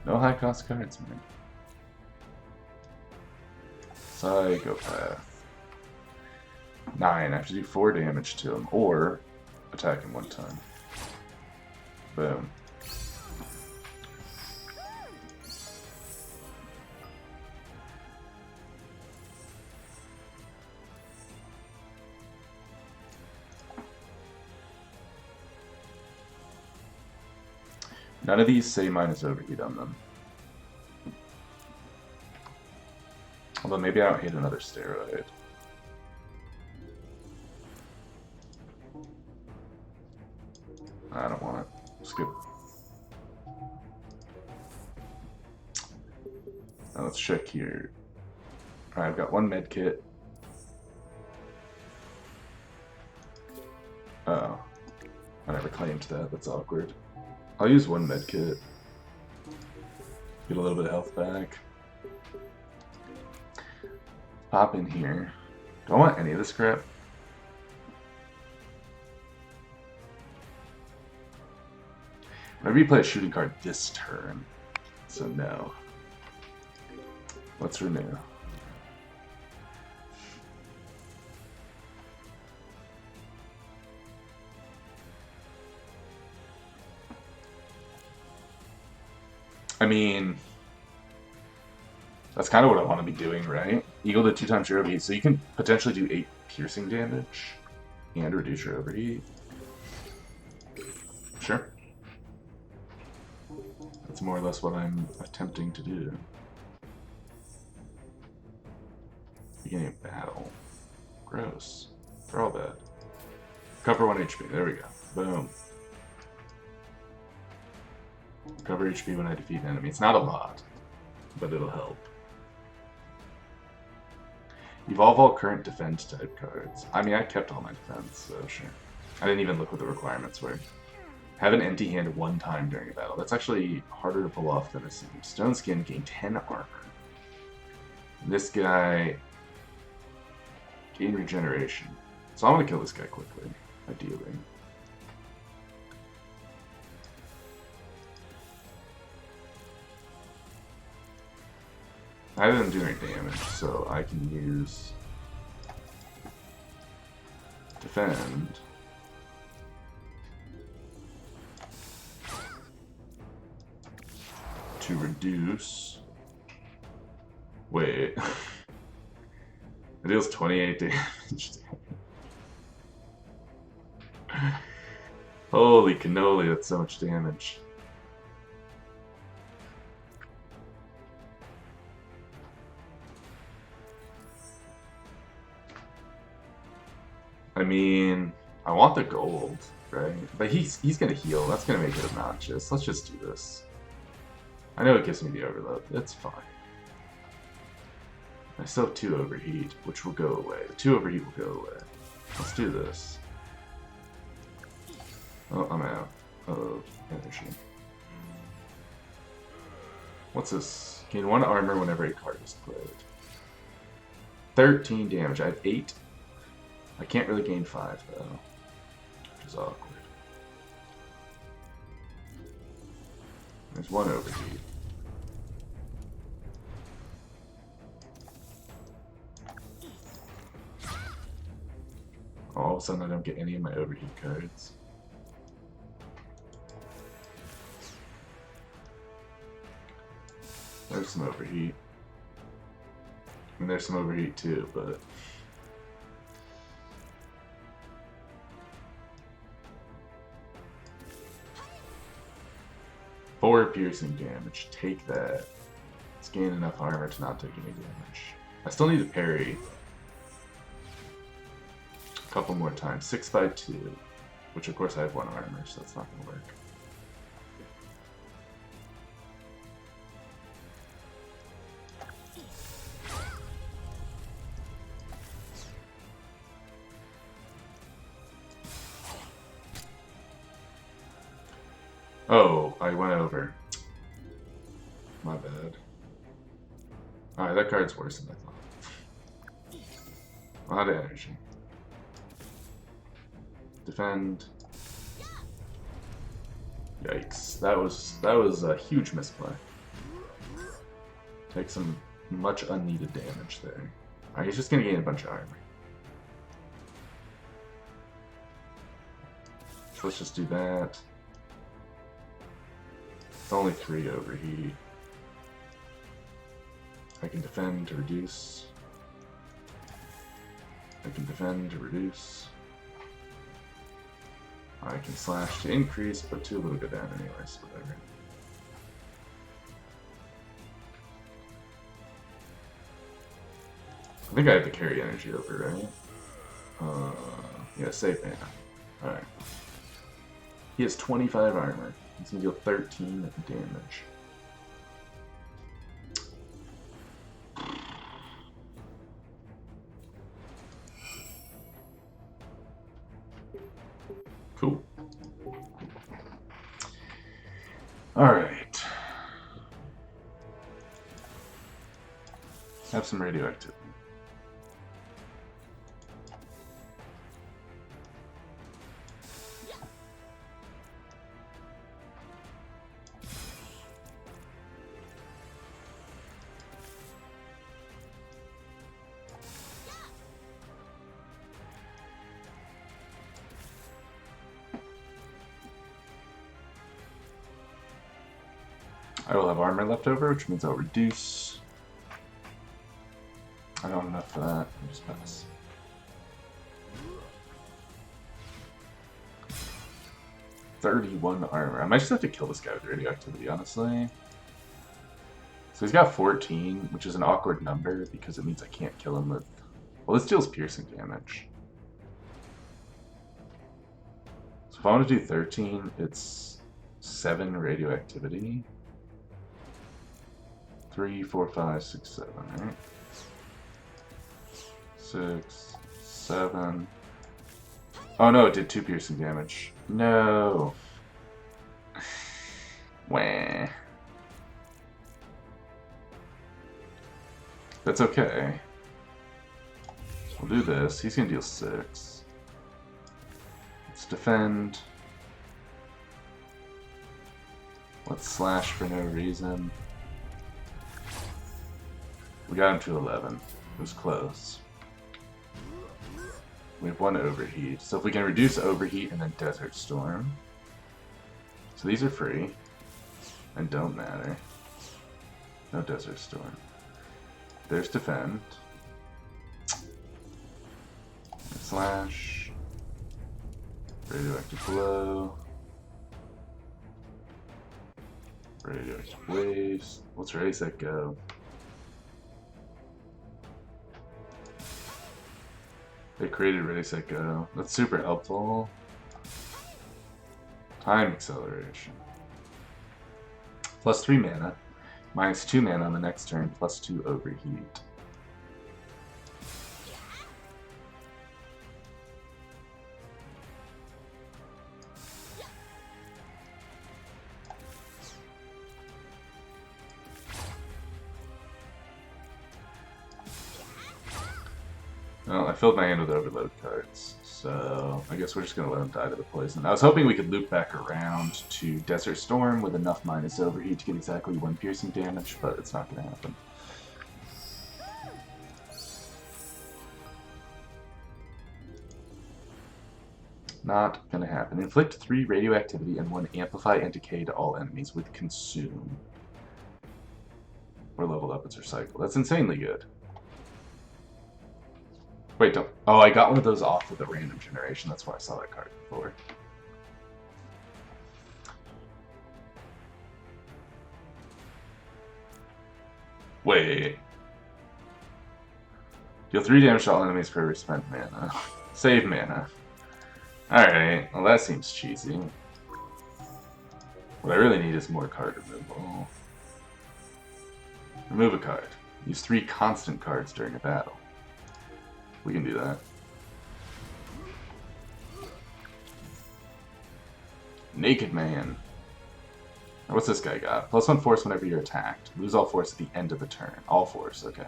No high cost cards, man. Psychopath. 9. I have to do 4 damage to him, or attack him 1 time. Boom. None of these say minus overheat on them. Although maybe I don't hit another steroid. I don't want it. Skip. Now let's check here. Alright, I've got 1 med kit. Oh. I never claimed that. That's awkward. I'll use 1 med kit. Get a little bit of health back. Pop in here. Do I want any of this crap? Whenever you play a shooting card this turn, so no. Let's renew. I mean, that's kind of what I want to be doing, right? Eagle to 2 times your overheat, so you can potentially do 8 piercing damage and reduce your overheat. Sure. That's more or less what I'm attempting to do. Beginning of battle. Gross. They're all bad. Cover 1 HP. There we go. Boom. Cover HP when I defeat an enemy. It's not a lot, but it'll help. Evolve all current defense type cards. I mean, I kept all my defense, so sure. I didn't even look what the requirements were. Have an empty hand 1 time during a battle. That's actually harder to pull off than it seems. Stone Skin gain 10 armor. This guy gain regeneration. So I'm gonna kill this guy quickly, ideally. I didn't do any damage, so I can use defend. To reduce. Wait. It deals 28 damage. Holy cannoli, that's so much damage. I mean, I want the gold, right? But he's gonna heal. That's gonna make it obnoxious. Let's just do this. I know it gives me the overload. It's fine. I still have 2 overheat, which will go away. The 2 overheat will go away. Let's do this. Oh, I'm out of energy. What's this? Gain 1 armor whenever a card is played. 13 damage. I have 8. I can't really gain 5 though, which is awkward. There's 1 overheat. All of a sudden I don't get any of my overheat cards. There's some overheat. And there's some overheat too, but... Four piercing damage. Take that. Let's gain enough armor to not take any damage. I still need to parry. A couple more times. 6 by 2. Which of course I have 1 armor, so that's not gonna work. Oh, I went over. My bad. Alright, that card's worse than I thought. A lot of energy. Defend. Yikes. That was a huge misplay. Take some much unneeded damage there. Alright, he's just gonna gain a bunch of armor. So let's just do that. It's only 3 overheat. I can defend to reduce. I can defend to reduce. I can slash to increase, but 2 will go down anyways, whatever. I think I have to carry energy over, right? Yeah, save mana. Alright. He has 25 armor. He's gonna deal 13 damage. Cool. Alright. Have some radioactive. I will have armor left over, which means I'll reduce. I don't have enough for that. I'll just pass. $31 armor. I might just have to kill this guy with radioactivity, honestly. So he's got 14, which is an awkward number because it means I can't kill him with... Well, this deals piercing damage. So if I want to do 13, it's 7 radioactivity. 3, 4, 5, 6, 7, right? 6, 7. Oh no, it did 2 piercing damage. No. Wah. That's okay. We'll do this. He's gonna deal 6. Let's defend. Let's slash for no reason. We got him to 11. It was close. We have 1 overheat. So if we can reduce overheat and then Desert Storm. So these are free. And don't matter. No Desert Storm. There's defend. Slash. Radioactive blow. Radioactive waste. Let's raise that go. They created Ready, Set, Go. That's super helpful. Time acceleration. Plus 3 mana. Minus 2 mana on the next turn, plus 2 overheat. Well, I filled my hand with overload cards, so I guess we're just going to let him die to the poison. I was hoping we could loop back around to Desert Storm with enough minus overheat to get exactly 1 piercing damage, but it's not going to happen. Not going to happen. Inflict 3 radioactivity and 1 amplify and decay to all enemies with Consume. Or leveled up its Recycle. That's insanely good. Wait, don't. Oh, I got one of those off with a random generation. That's why I saw that card before. Wait. Deal 3 damage to all enemies for every spent mana. Save mana. Alright, well that seems cheesy. What I really need is more card removal. Remove a card. Use 3 constant cards during a battle. We can do that. Naked Man. Now, what's this guy got? +1 force whenever you're attacked. Lose all force at the end of the turn. All force, okay.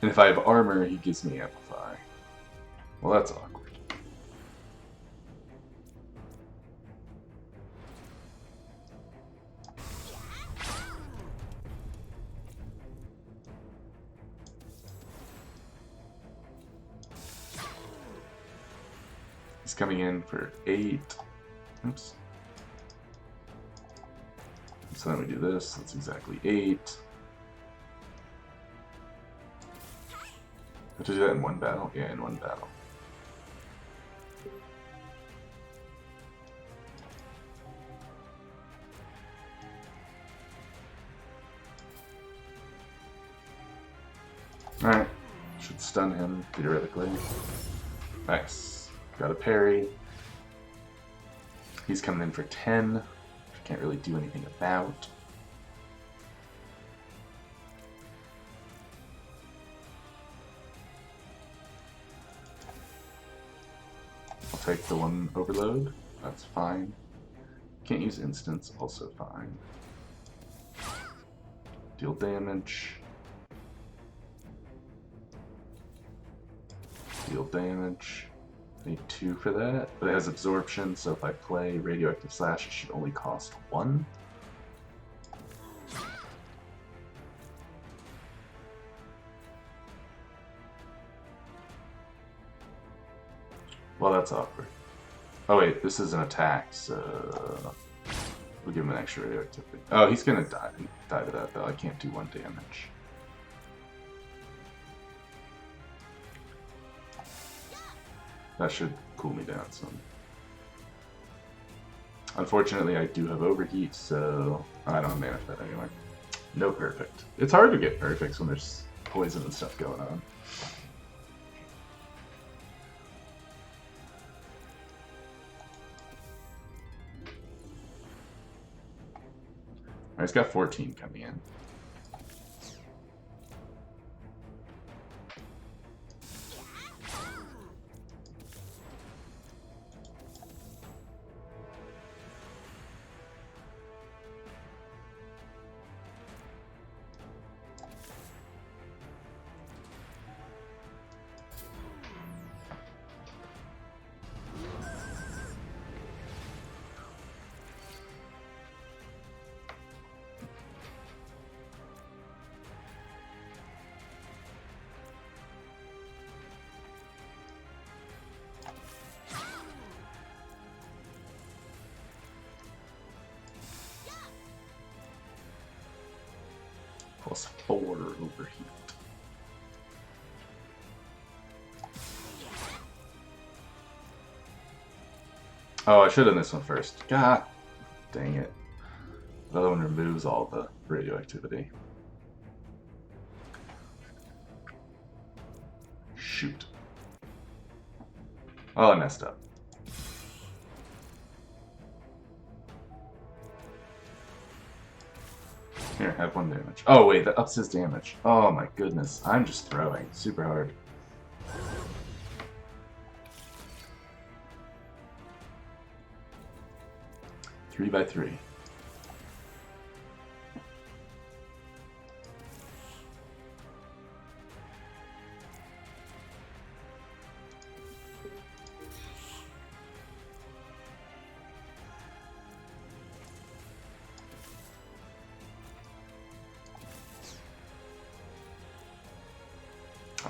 And if I have armor, he gives me Amplify. Well, that's awkward. He's coming in for 8. Oops. So then we do this. That's exactly 8. Have to do that in one battle? Yeah, in one battle. Alright. Should stun him, theoretically. Nice. Got a parry. He's coming in for 10. Which I can't really do anything about. I'll take the 1 overload. That's fine. Can't use instants, also fine. Deal damage. Deal damage. I need 2 for that, but it has absorption, so if I play Radioactive Slash, it should only cost 1. Well, that's awkward. Oh wait, this is an attack, so we'll give him an extra radioactivity. Oh, he's gonna die to that though. I can't do 1 damage. That should cool me down some. Unfortunately, I do have overheat, so I don't have mana for that anyway. No perfect. It's hard to get perfects when there's poison and stuff going on. Alright, he's got 14 coming in. +4 overheat. Oh, I should have done this one first. God dang it. The other one removes all the radioactivity. Shoot. Oh, I messed up. Here, have 1 damage. Oh wait, that ups his damage. Oh my goodness, I'm just throwing super hard. Three by 3.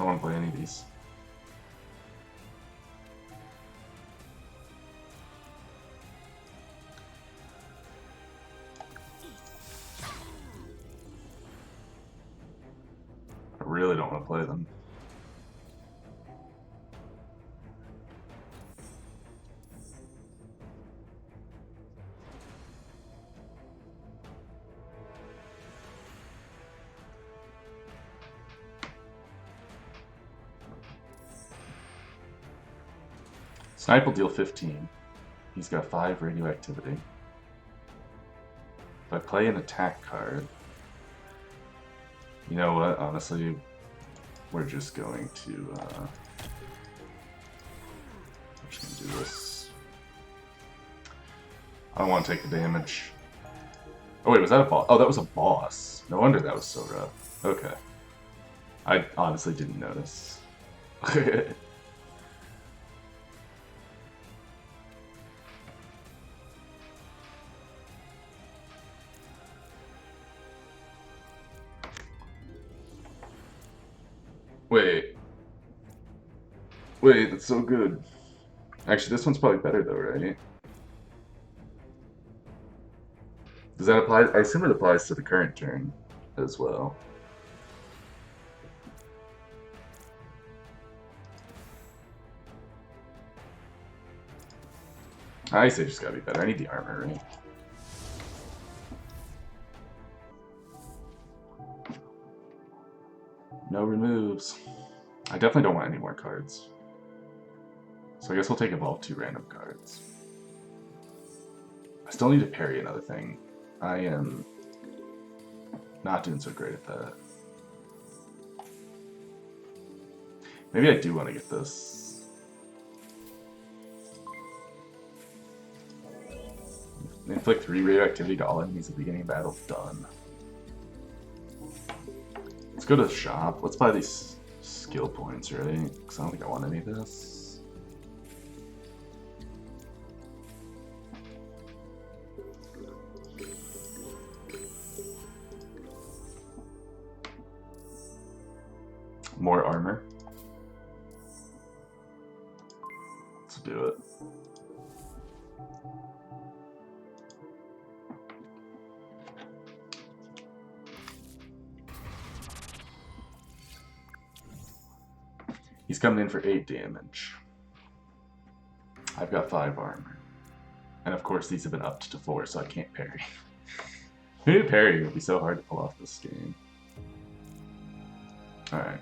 don't want to play any of these. I really don't want to play them. Snipe will deal 15. He's got 5 radioactivity. If I play an attack card, you know what, honestly, we're just going to, we're just going to do this. I don't want to take the damage. Oh wait, was that a boss? Oh, that was a boss. No wonder that was so rough. Okay. I honestly didn't notice. Wait. Wait, that's so good. Actually, this one's probably better though, right? Does that apply? I assume it applies to the current turn as well. I say just gotta be better. I need the armor, right? No removes. I definitely don't want any more cards. So I guess we'll take evolve 2 random cards. I still need to parry another thing. I am not doing so great at that. Maybe I do want to get this. Inflict 3 radioactivity to all enemies at the beginning of battle. Done. Let's go to the shop. Let's buy these skill points, right? Because I don't think I want any of this. More armor. Let's do it. He's coming in for 8 damage. I've got 5 armor. And of course these have been upped to 4, so I can't parry. Who knew parry would be so hard to pull off this game? Alright.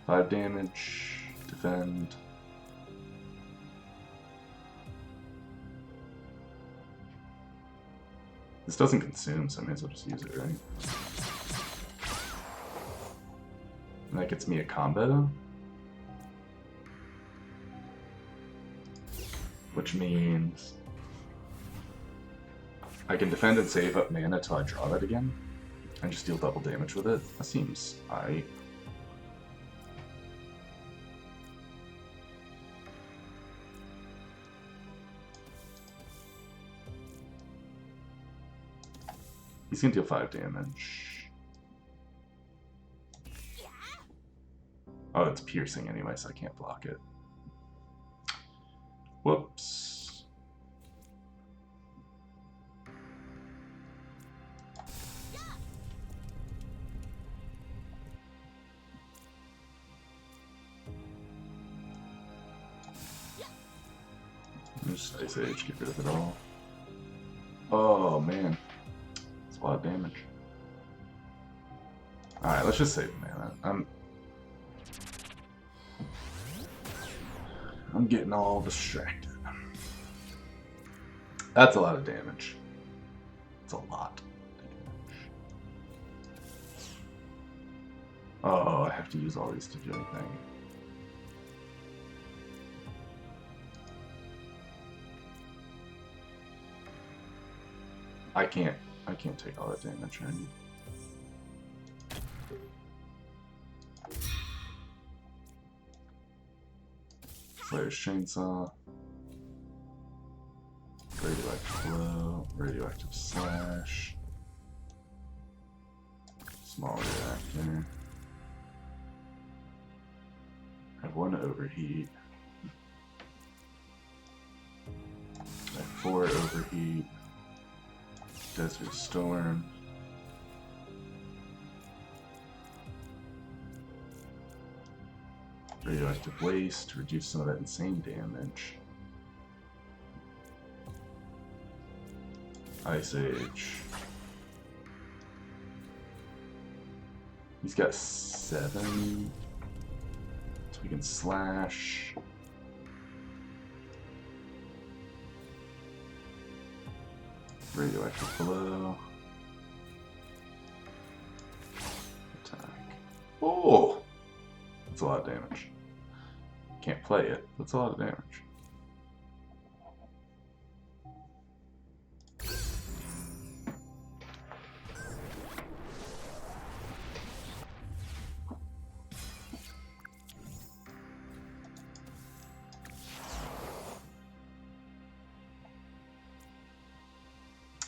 5 damage. Defend. This doesn't consume, so I may as well just use it, right? And that gets me a combo. Which means I can defend and save up mana till I draw that again, and just deal double damage with it. That seems alright. He's gonna deal 5 damage. Oh, it's piercing anyway, so I can't block it. Whoops. Just Ice Age, get rid of it all. Oh man. It's a lot of damage. Alright, let's just save mana. I'm getting all distracted. That's a lot of damage. It's a lot of damage. Oh, I have to use all these to do anything. I can't take all that damage, right? Slayer's Chainsaw, Radioactive Blow, Radioactive Slash, Small Reactor. have 1 overheat. I have 4 overheat. Desert Storm. Radioactive Waste to reduce some of that insane damage. Ice Age. He's got 7. So we can slash. Radioactive Blow. Attack. Oh! That's a lot of damage. Can't play it. That's a lot of damage.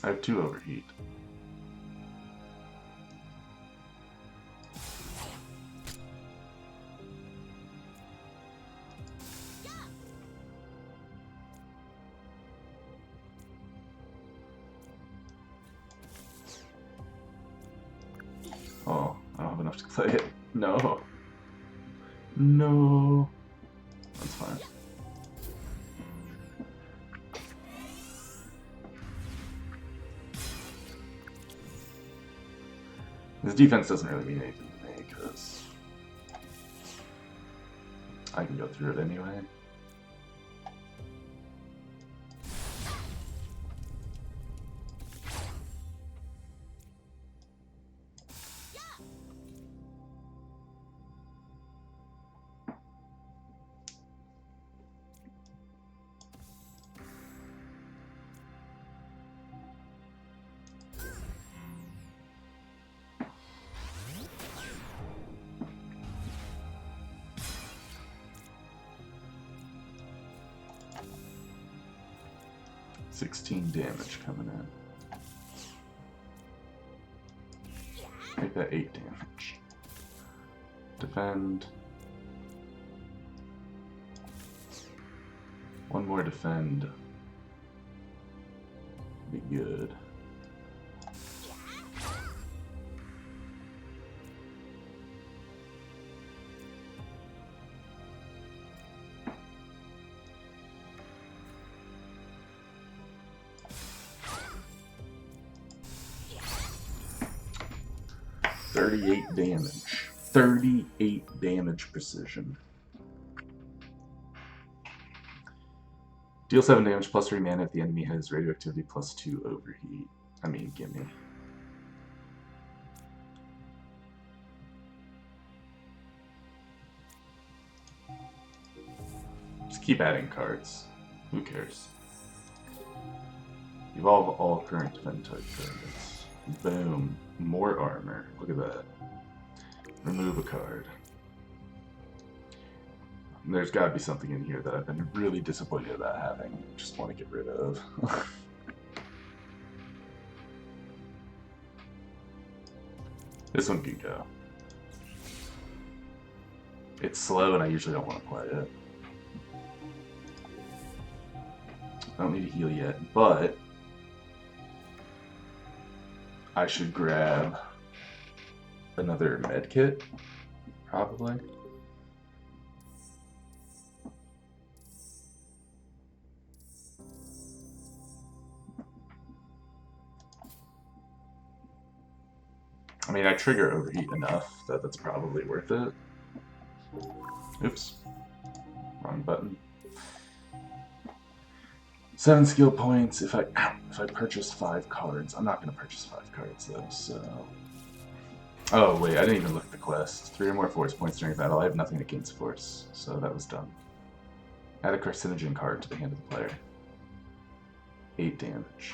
I have 2 overheat. Oh, I don't have enough to play it. No. No. That's fine. This defense doesn't really mean anything to me, because I can go through it anyway. $16 damage coming in. Make that 8 damage. Defend. 1 more defend. Be good. $38 damage. 38 damage precision. Deal 7 damage plus 3 mana if the enemy has radioactivity plus 2 overheat. I mean, gimme. Just keep adding cards. Who cares? Evolve all current defend type cards. Boom. More armor. Look at that. Remove a card. There's got to be something in here that I've been really disappointed about having. Just want to get rid of. This one can go. It's slow and I usually don't want to play it. I don't need to heal yet, but I should grab another med kit, probably. I mean, I trigger overheat enough that that's probably worth it. Oops. Wrong button. 7 skill points if I purchase 5 cards. I'm not going to purchase 5 cards though, so... Oh wait, I didn't even look at the quest. 3 or more force points during battle. I have nothing against force, so that was done. Add a carcinogen card to the hand of the player. 8 damage.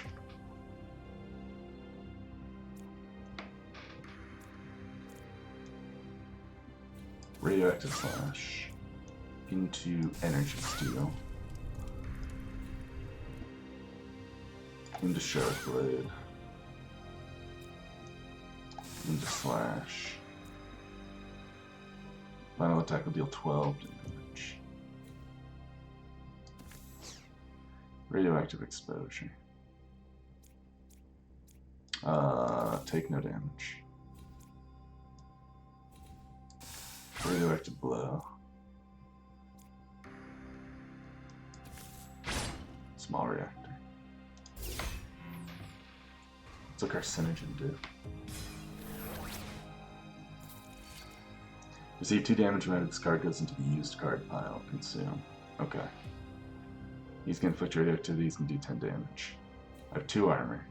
Radioactive Slash into Energy Steel. Into Sharp Blade. Into Slash. Final attack will deal 12 damage. Radioactive exposure. Take no damage. Radioactive blow. Small reactor. What's a carcinogen do? Receive 2 damage whenever this card goes into the used card pile. Consume. Okay. He's going to inflict radioactivity. He's going to do 10 damage. I have 2 armor.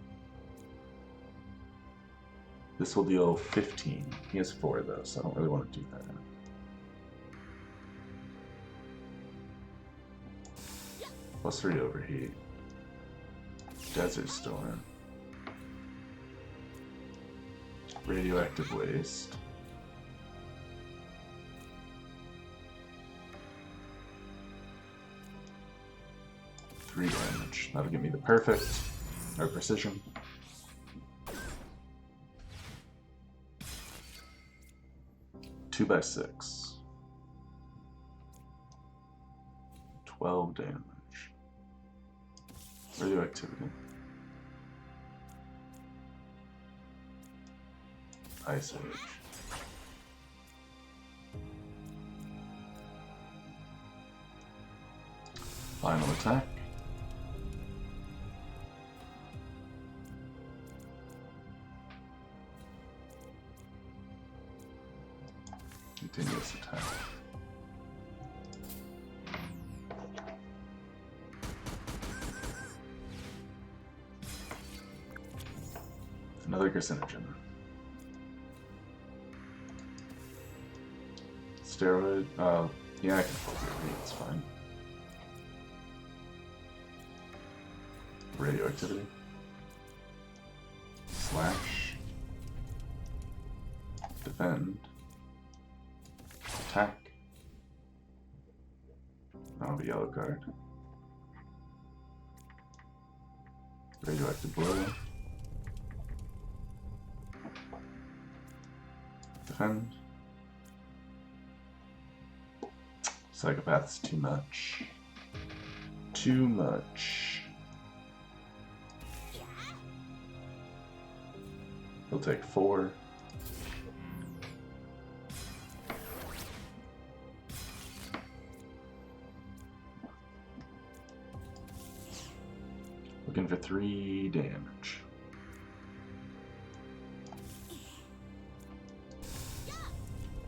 This will deal 15. He has 4 though, so I don't really want to do that. +3 overheat. Desert Storm. Radioactive waste. Three damage. That'll give me the perfect, or precision. Two by 6. 12 damage. Radioactivity. Ice Age. Final attack. Continuous attack. Another carcinogen. Steroid. Yeah, I can pull it. It's fine. Radioactivity. Slash. Defend. Attack. That'll be yellow card. Radioactive blow. Defend. Psychopath's too much. Too much. He'll take 4. Looking for 3 damage.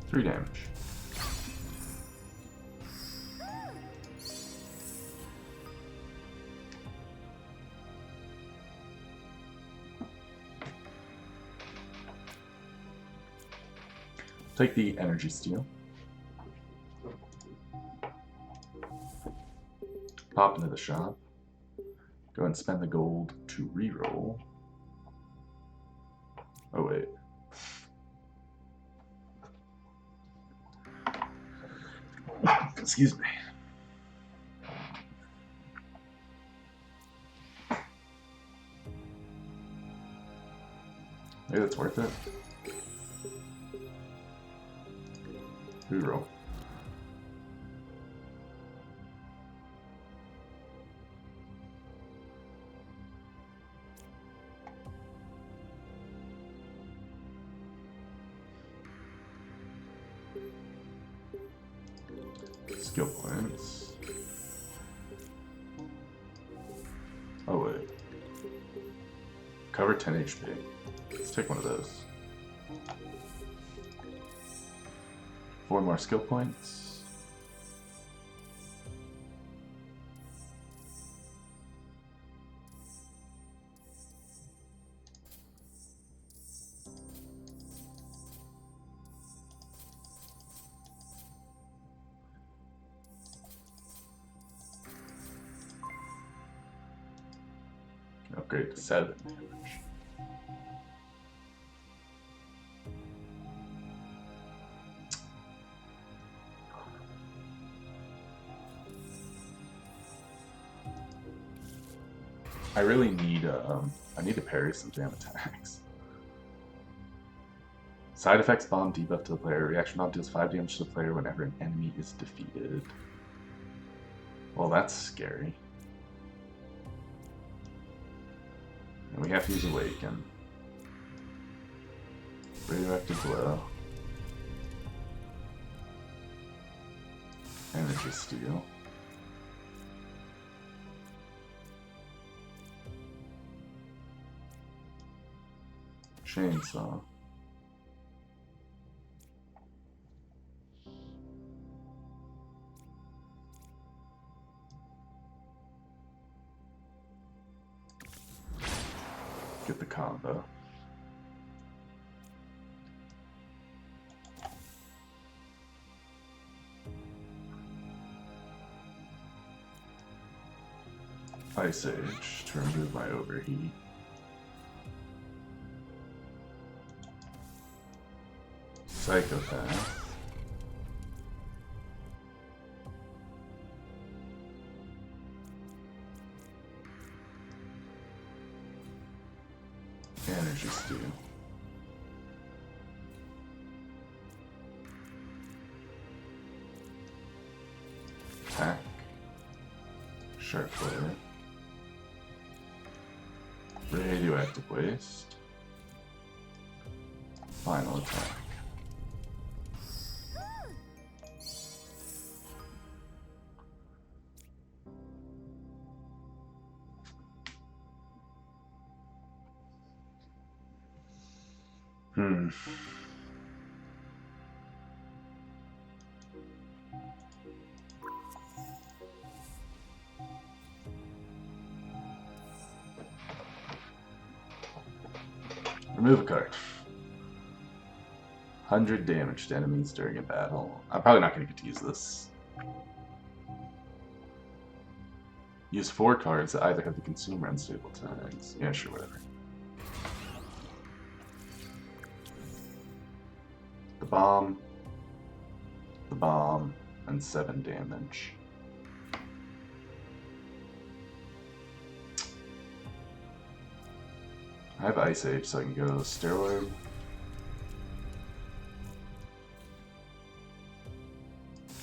Three damage. Take the energy steal. Pop into the shop. Go and spend the gold to reroll. Oh wait. Excuse me. Maybe that's worth it. Reroll. Skill points. Oh wait. Cover 10 HP. Let's take one of those. 4 more skill points. Upgrade to 7 damage. I really need I need to parry some damn attacks. Side effects bomb debuff to the player. Reaction bomb deals 5 damage to the player whenever an enemy is defeated. Well, that's scary. And we have to use Awaken. Radioactive Glow. Energy Steal. Chainsaw. Get the combo. Ice Age to remove my overheat. Psychopath. Energy Steal. Attack. Sharp Blade. Radioactive Waste. Final attack. Remove a card. 100 damage to enemies during a battle. I'm probably not going to get to use this. Use 4 cards that either have the consumer unstable tags. Yeah, sure, whatever. The bomb, and 7 damage. I have Ice Age, so I can go Steroid.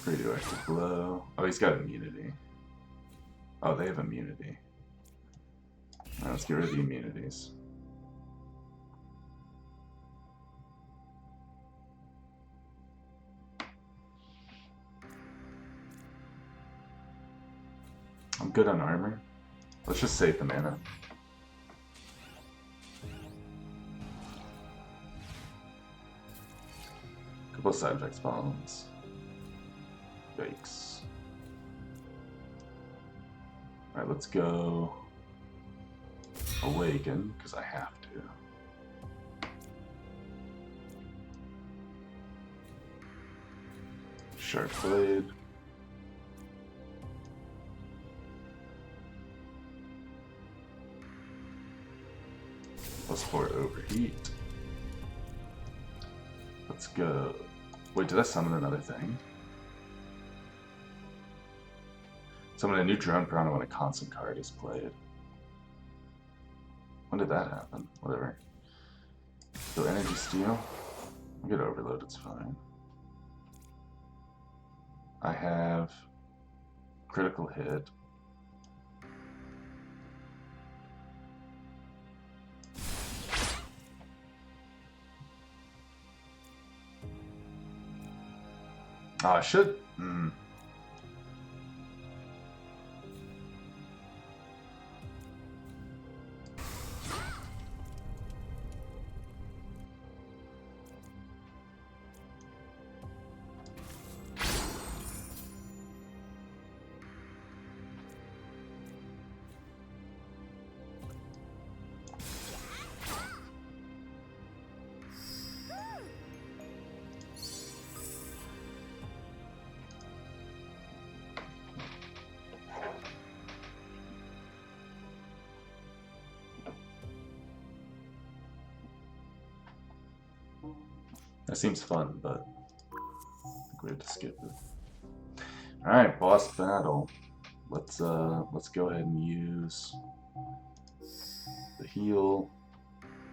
Radioactive Glow. Oh, he's got immunity. Oh, they have immunity. Alright, let's get rid of the immunities. I'm good on armor. Let's just save the mana. Couple of side effects bombs. Yikes. Alright, let's go Awaken, because I have to. Sharp Blade. Plus 4 Overheat. Let's go. Wait, did I summon another thing? Summon a new drone piranha when a constant card is played. When did that happen? Whatever. So Energy Steal. I'll get Overload, it's fine. I have Critical Hit. Oh, I should. That seems fun, but I think we have to skip it. Alright, boss battle. Let's go ahead and use the heal.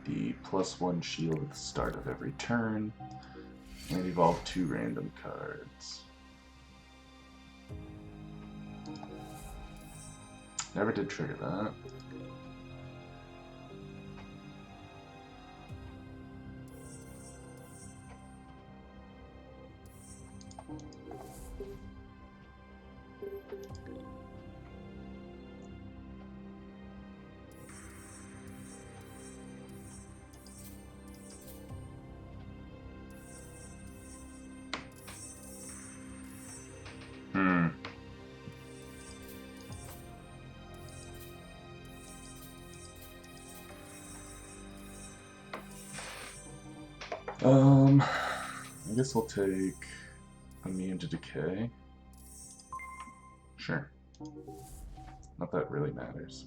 the +1 shield at the start of every turn, and evolve 2 random cards. Never did trigger that. I guess I'll take immune to decay. Sure. Not that it really matters.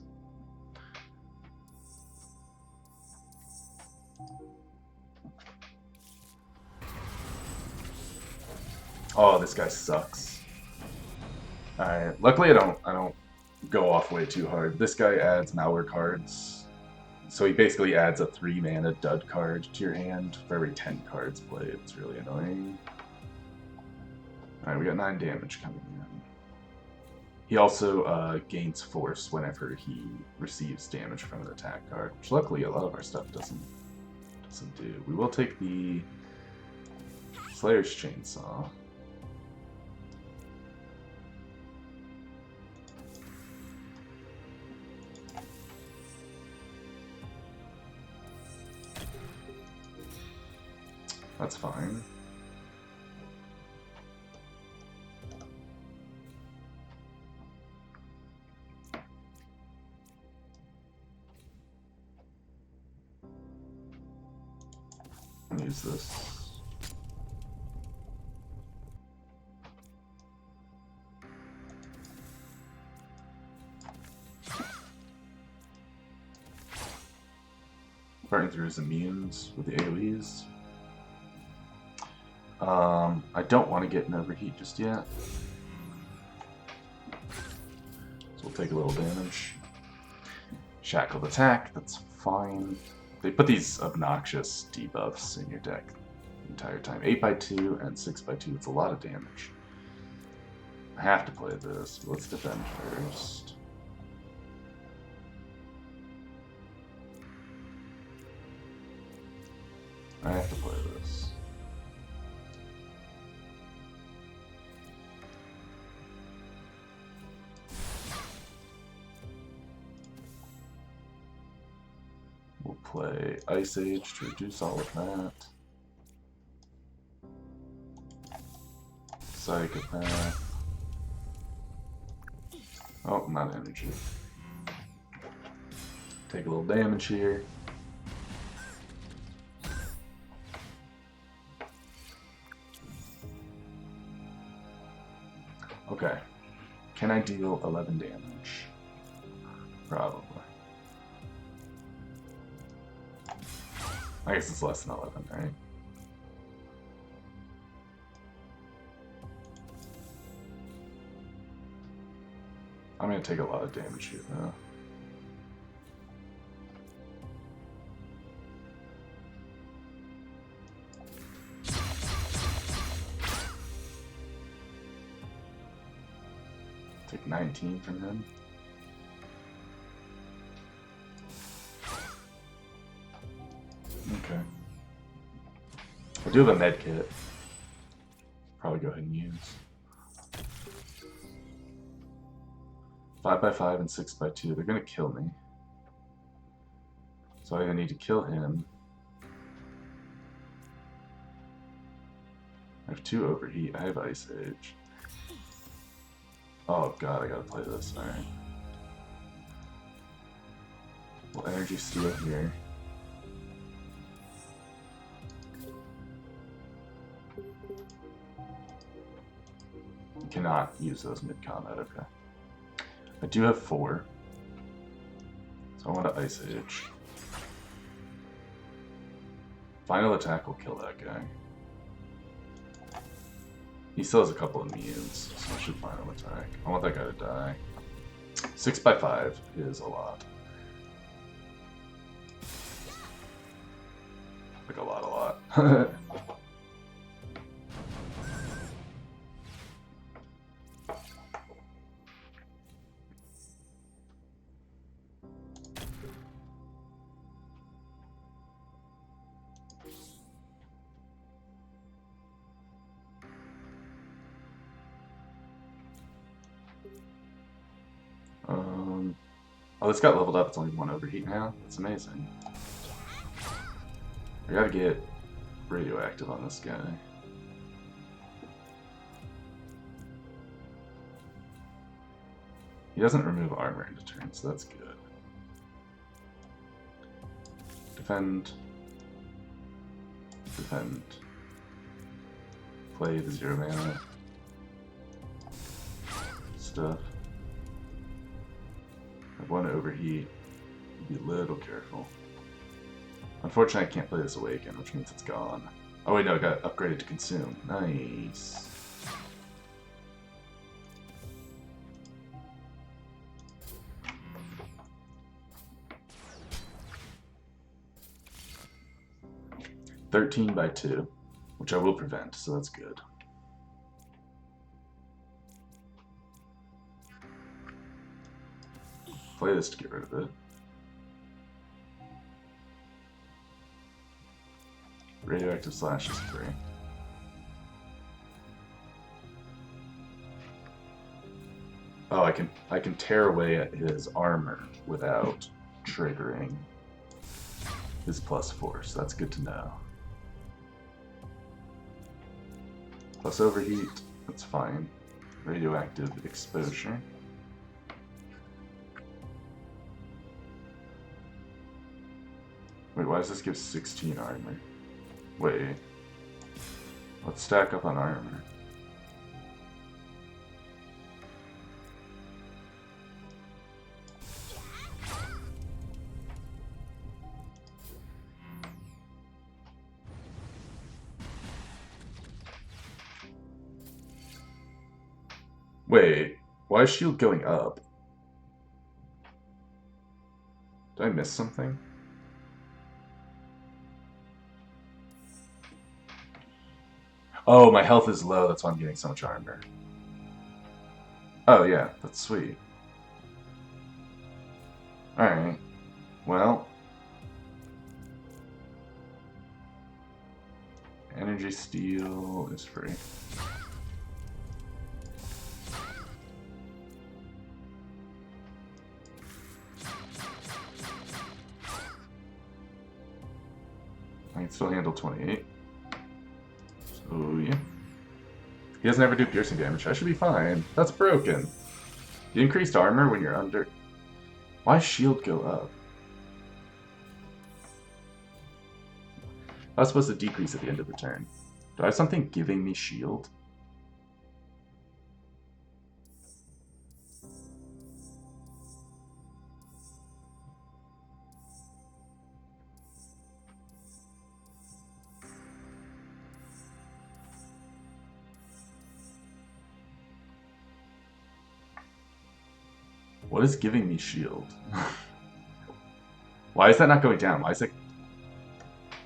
Oh, this guy sucks. Alright, luckily I don't go off way too hard. This guy adds malware cards. So he basically adds a 3-mana dud card to your hand for every 10 cards played. It's really annoying. Alright, we got 9 damage coming in. He also gains force whenever he receives damage from an attack card, which luckily a lot of our stuff doesn't do. We will take the Slayer's Chainsaw. That's fine. Use this. Burning through his immunes with the AoEs. I don't want to get an overheat just yet. So we'll take a little damage. Shackled attack, that's fine. They put these obnoxious debuffs in your deck the entire time. 8x2 and 6x2, it's a lot of damage. I have to play this, but let's defend first. I have to play this. We'll play Ice Age to reduce all of that. Psychopath. Oh, not energy. Take a little damage here. Okay. Can I deal 11 damage? Probably. I guess it's less than 11, right? I'm gonna take a lot of damage here, though. Take 19 from him. Okay. I do have a med kit. Probably go ahead and use. 5x5 and 6x2. They're gonna kill me. So I either need to kill him. I have 2 overheat. I have Ice Age. Oh god, I gotta play this. Alright. Well, Energy Steal here. You cannot use those mid-combat, okay. I do have 4. So I want to Ice Age. Final attack will kill that guy. He still has a couple of immunes, so I should final attack. I want that guy to die. 6x5 is a lot. Like a lot. Oh, this got leveled up. It's only 1 overheat now. That's amazing. I gotta get radioactive on this guy. He doesn't remove armor into turn, so that's good. Defend. Defend. Play the 0 mana stuff. I have 1 overheat. Be a little careful. Unfortunately, I can't play this Awaken, which means it's gone. Oh wait, no, it got upgraded to Consume. Nice. (13/2), which I will prevent, so that's good. Play this to get rid of it. Radioactive Slash is free. Oh, I can tear away at his armor without triggering his +4, so that's good to know. Plus overheat, that's fine. Radioactive exposure. Wait, why does this give 16 armor? Wait. Let's stack up on armor. Wait, why is shield going up? Did I miss something? Oh, my health is low, that's why I'm getting so much armor. Oh yeah, that's sweet. Alright. Well. Energy Steal is free. I can still handle 28. So, yeah. He doesn't ever do piercing damage. I should be fine. That's broken. The increased armor when you're under... Why shield go up? I was supposed to decrease at the end of the turn. Do I have something giving me shield? What is giving me shield? Why is that not going down? Why is it...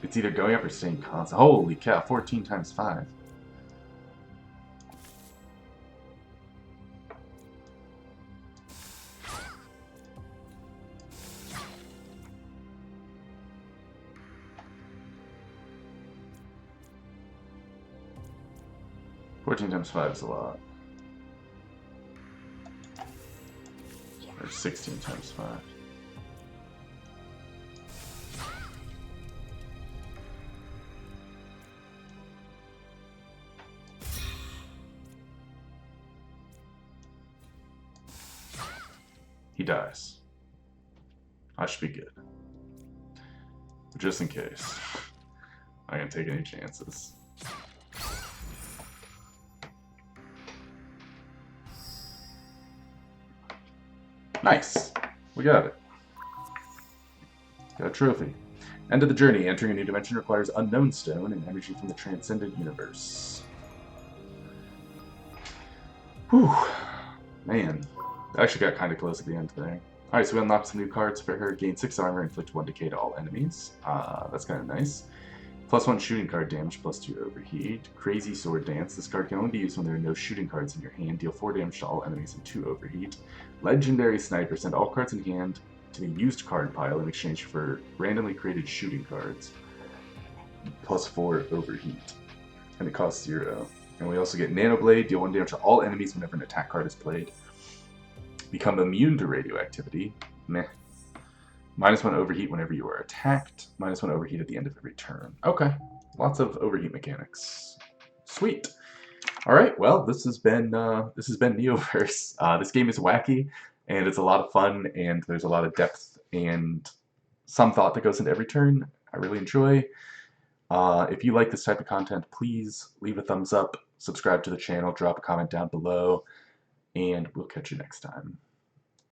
It's either going up or staying constant. Holy cow, 14 times 5. Times 5 is a lot. Or 16 times 5. He dies. I should be good. But just in case. I can't take any chances. Nice. We got it. Got a trophy. End of the journey. Entering a new dimension requires unknown stone and energy from the Transcended Universe. Whew. Man. Actually got kind of close at the end there. Alright, so we unlocked some new cards for her. Gain 6 armor, inflict 1 decay to all enemies. That's kind of nice. +1 shooting card damage, +2 overheat. Crazy Sword Dance. This card can only be used when there are no shooting cards in your hand. Deal 4 damage to all enemies and 2 overheat. Legendary Sniper. Send all cards in hand to the used card pile in exchange for randomly created shooting cards. +4 overheat. And it costs 0. And we also get Nano Blade. Deal 1 damage to all enemies whenever an attack card is played. Become immune to radioactivity. Meh. -1 overheat whenever you are attacked. -1 overheat at the end of every turn. Okay. Lots of overheat mechanics. Sweet. All right. Well, this has been Neoverse. This game is wacky, and it's a lot of fun, and there's a lot of depth and some thought that goes into every turn. I really enjoy. If you like this type of content, please leave a thumbs up, subscribe to the channel, drop a comment down below, and we'll catch you next time.